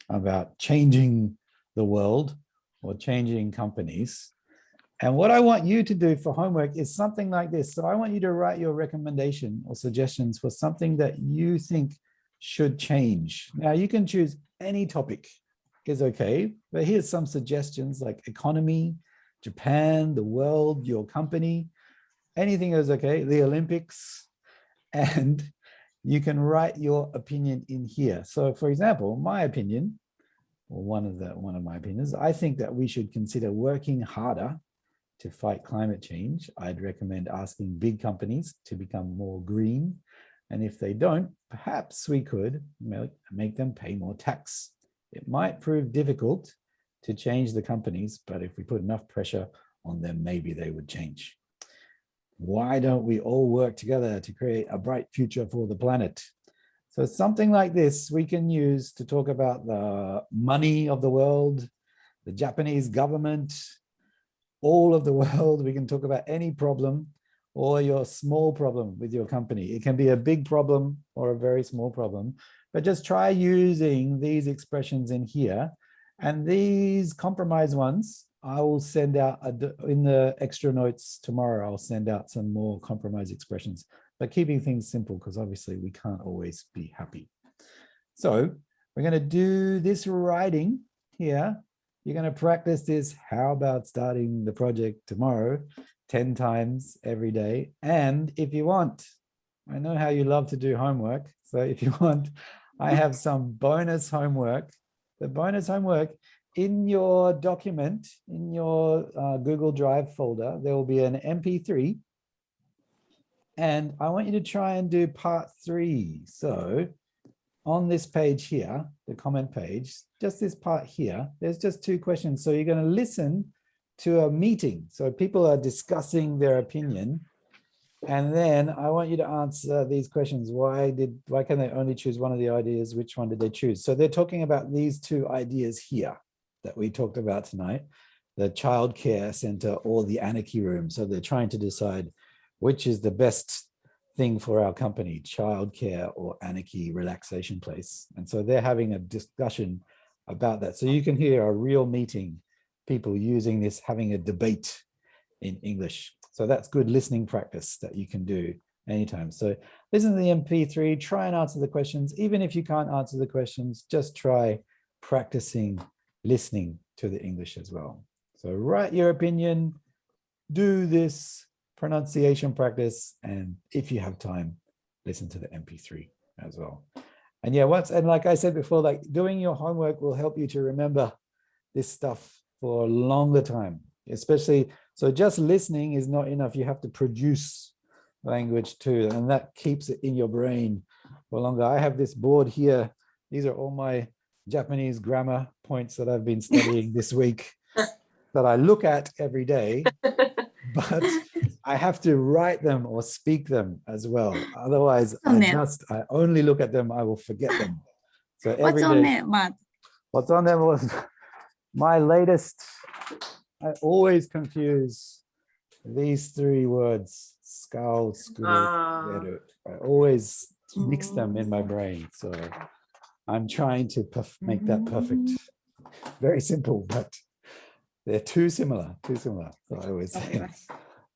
about changing the world or changing companies. And what I want you to do for homework is something like this. So I want you to write your recommendation or suggestions for something that you think should change. Now you can choose any topic is okay, but here's some suggestions like economy, Japan, the world, your company, anything is okay, the Olympics, and you can write your opinion in here. So for example, my opinion, or one of my opinions, I think that we should consider working harder to fight climate change. I'd recommend asking big companies to become more green. And if they don't, perhaps we could make them pay more tax. It might prove difficult to change the companies, but if we put enough pressure on them, maybe they would change. Why don't we all work together to create a bright future for the planet? So something like this we can use to talk about the money of the world, the Japanese government, all of the world. We can talk about any problem or your small problem with your company. It can be a big problem or a very small problem, but just try using these expressions in here. And these compromise ones, I will send out in the extra notes tomorrow. I'll send out some more compromise expressions, but keeping things simple because obviously we can't always be happy. So we're going to do this writing here. You're going to practice this. How about starting the project tomorrow? 10 times every day. And if you want, I know how you love to do homework. So if you want, I have some bonus homework. The bonus homework in your document, in your Google Drive folder, there will be an MP3. And I want you to try and do part 3. So on this page here, the comment page, just this part here, there's just 2 questions. So you're going to listen to a meeting. So people are discussing their opinion. And then I want you to answer these questions. Why can they only choose one of the ideas? Which one did they choose? So they're talking about these 2 ideas here that we talked about tonight, the child care center or the Anarchy room. So they're trying to decide which is the best thing for our company, childcare or Anarchy relaxation place. And so they're having a discussion about that. So you can hear a real meeting, people using this, having a debate in English. So that's good listening practice that you can do anytime. So listen to the MP3, try and answer the questions. Even if you can't answer the questions, just try practicing listening to the English as well. So write your opinion, do this pronunciation practice, and if you have time, listen to the MP3 as well. And yeah, and like I said before, like doing your homework will help you to remember this stuff for a longer time, especially, so just listening is not enough. You have to produce language too, and that keeps it in your brain for longer. I have this board here. These are all my Japanese grammar points that I've been studying this week that I look at every day, but I have to write them or speak them as well. Otherwise, I only look at them, I will forget them. So every What's on day, there, Matt? what's on there was my latest. I always confuse these 3 words, skau, skuru, veru. I always mix them in my brain. So I'm trying to make that perfect. Very simple, but they're too similar. So I always say,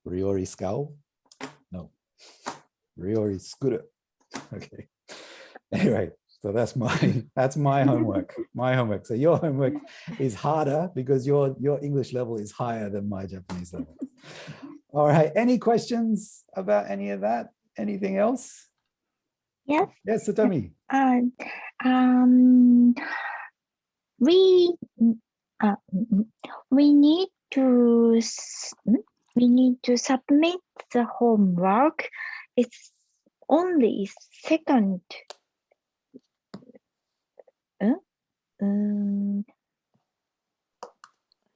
Riori skau? No. Riori skuru. Okay. Anyway, so that's my homework. My homework. So your homework is harder because your English level is higher than my Japanese level. All right. Any questions about any of that? Anything else? Yes. Yes, Satomi. We need to submit the homework. It's only second.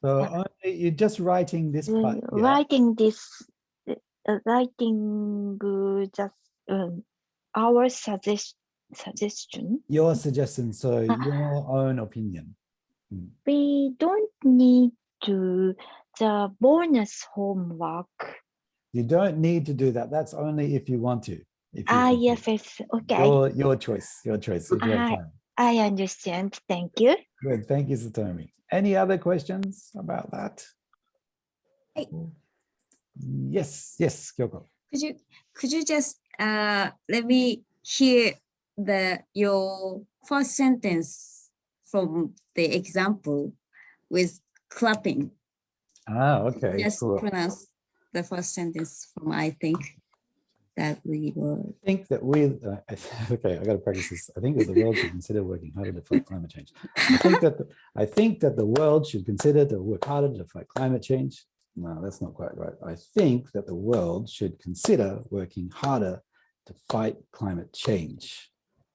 So you're just writing this part. Writing just our suggestion. Your suggestion, so your own opinion. We don't need to the bonus homework. You don't need to do that. That's only if you want to. Yes, okay. Your choice. If you have time. I understand. Thank you. Good. Thank you, Satomi. Any other questions about that? Hey. Yes, Kyoko. Could you just let me hear your first sentence from the example with clapping? Okay. Just cool. pronounce the first sentence from I think that we were. Okay, I got to practice this. I think that the world should consider working harder to fight climate change. I think that the world should consider to work harder to fight climate change. No, that's not quite right. I think that the world should consider working harder to fight climate change.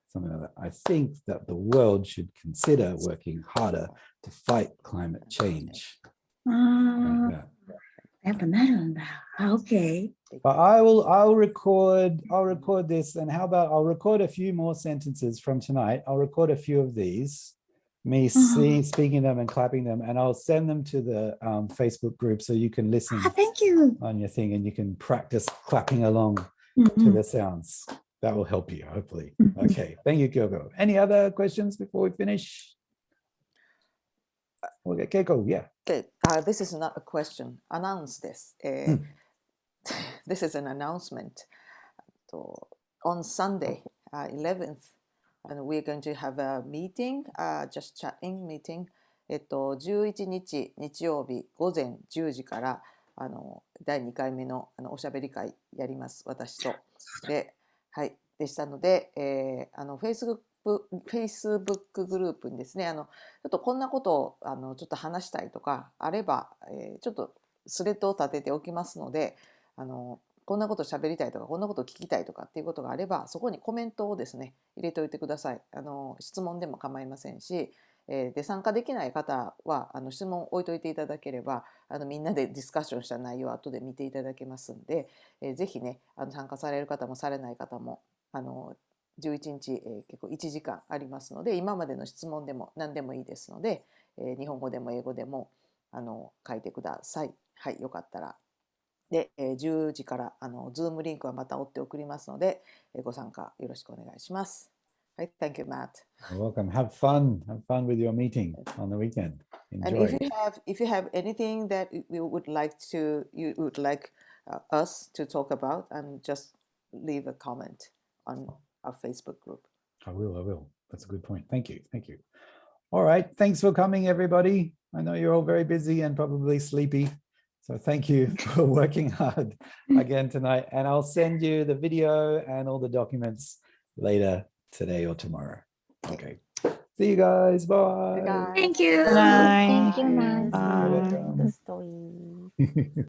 Something like that. I think that the world should consider working harder to fight climate change. Like that. Okay. But I'll record this, and how about I'll record a few more sentences from tonight. I'll record a few of these, me speaking them and clapping them, and I'll send them to the Facebook group so you can listen thank you. on your thing and you can practice clapping along to the sounds. That will help you, hopefully. Okay, thank you, Kyoko. Any other questions before we finish? Okay, Keiko, yeah. Okay, this is not a question. Announce this. This is an announcement. So on Sunday, 11th, and we're going to have a meeting, just chatting meeting. 11日日曜日午前10時から第2回目のおしゃべり会やります、私と。で、はい、でしたので、Facebook グループにですね、ちょっとこんなことをちょっと話したいとかあれば、ちょっとスレッドを立てておきますので、こんなこと喋りたいとか、こんなこと聞きたいとかっていうことがあれば、そこにコメントをですね、入れておいてください。質問でも構いませんし、で参加できない方は質問を置いといていただければ、みんなでディスカッションした内容を後で見ていただけますんで、ぜひね、参加される方もされない方も11日、結構1時間ありますので、今までの質問でも何でもいいですので、日本語でも英語でも書いてください。はい、よかったら。で、10時からZoom リンクはまた追って送りますので、ご参加よろしくお願いします。はい、Thank you, Matt. You're welcome. Have fun. Have fun with your meeting on the weekend. And Enjoy. if you have anything that you would like us to talk about, and just leave a comment on our Facebook group. I will. That's a good point. Thank you. All right. Thanks for coming, everybody. I know you're all very busy and probably sleepy. So thank you for working hard again tonight. And I'll send you the video and all the documents later today or tomorrow. Okay. See you guys. Bye. Thank you. Bye. Thank you, Matt. You're welcome. Good story.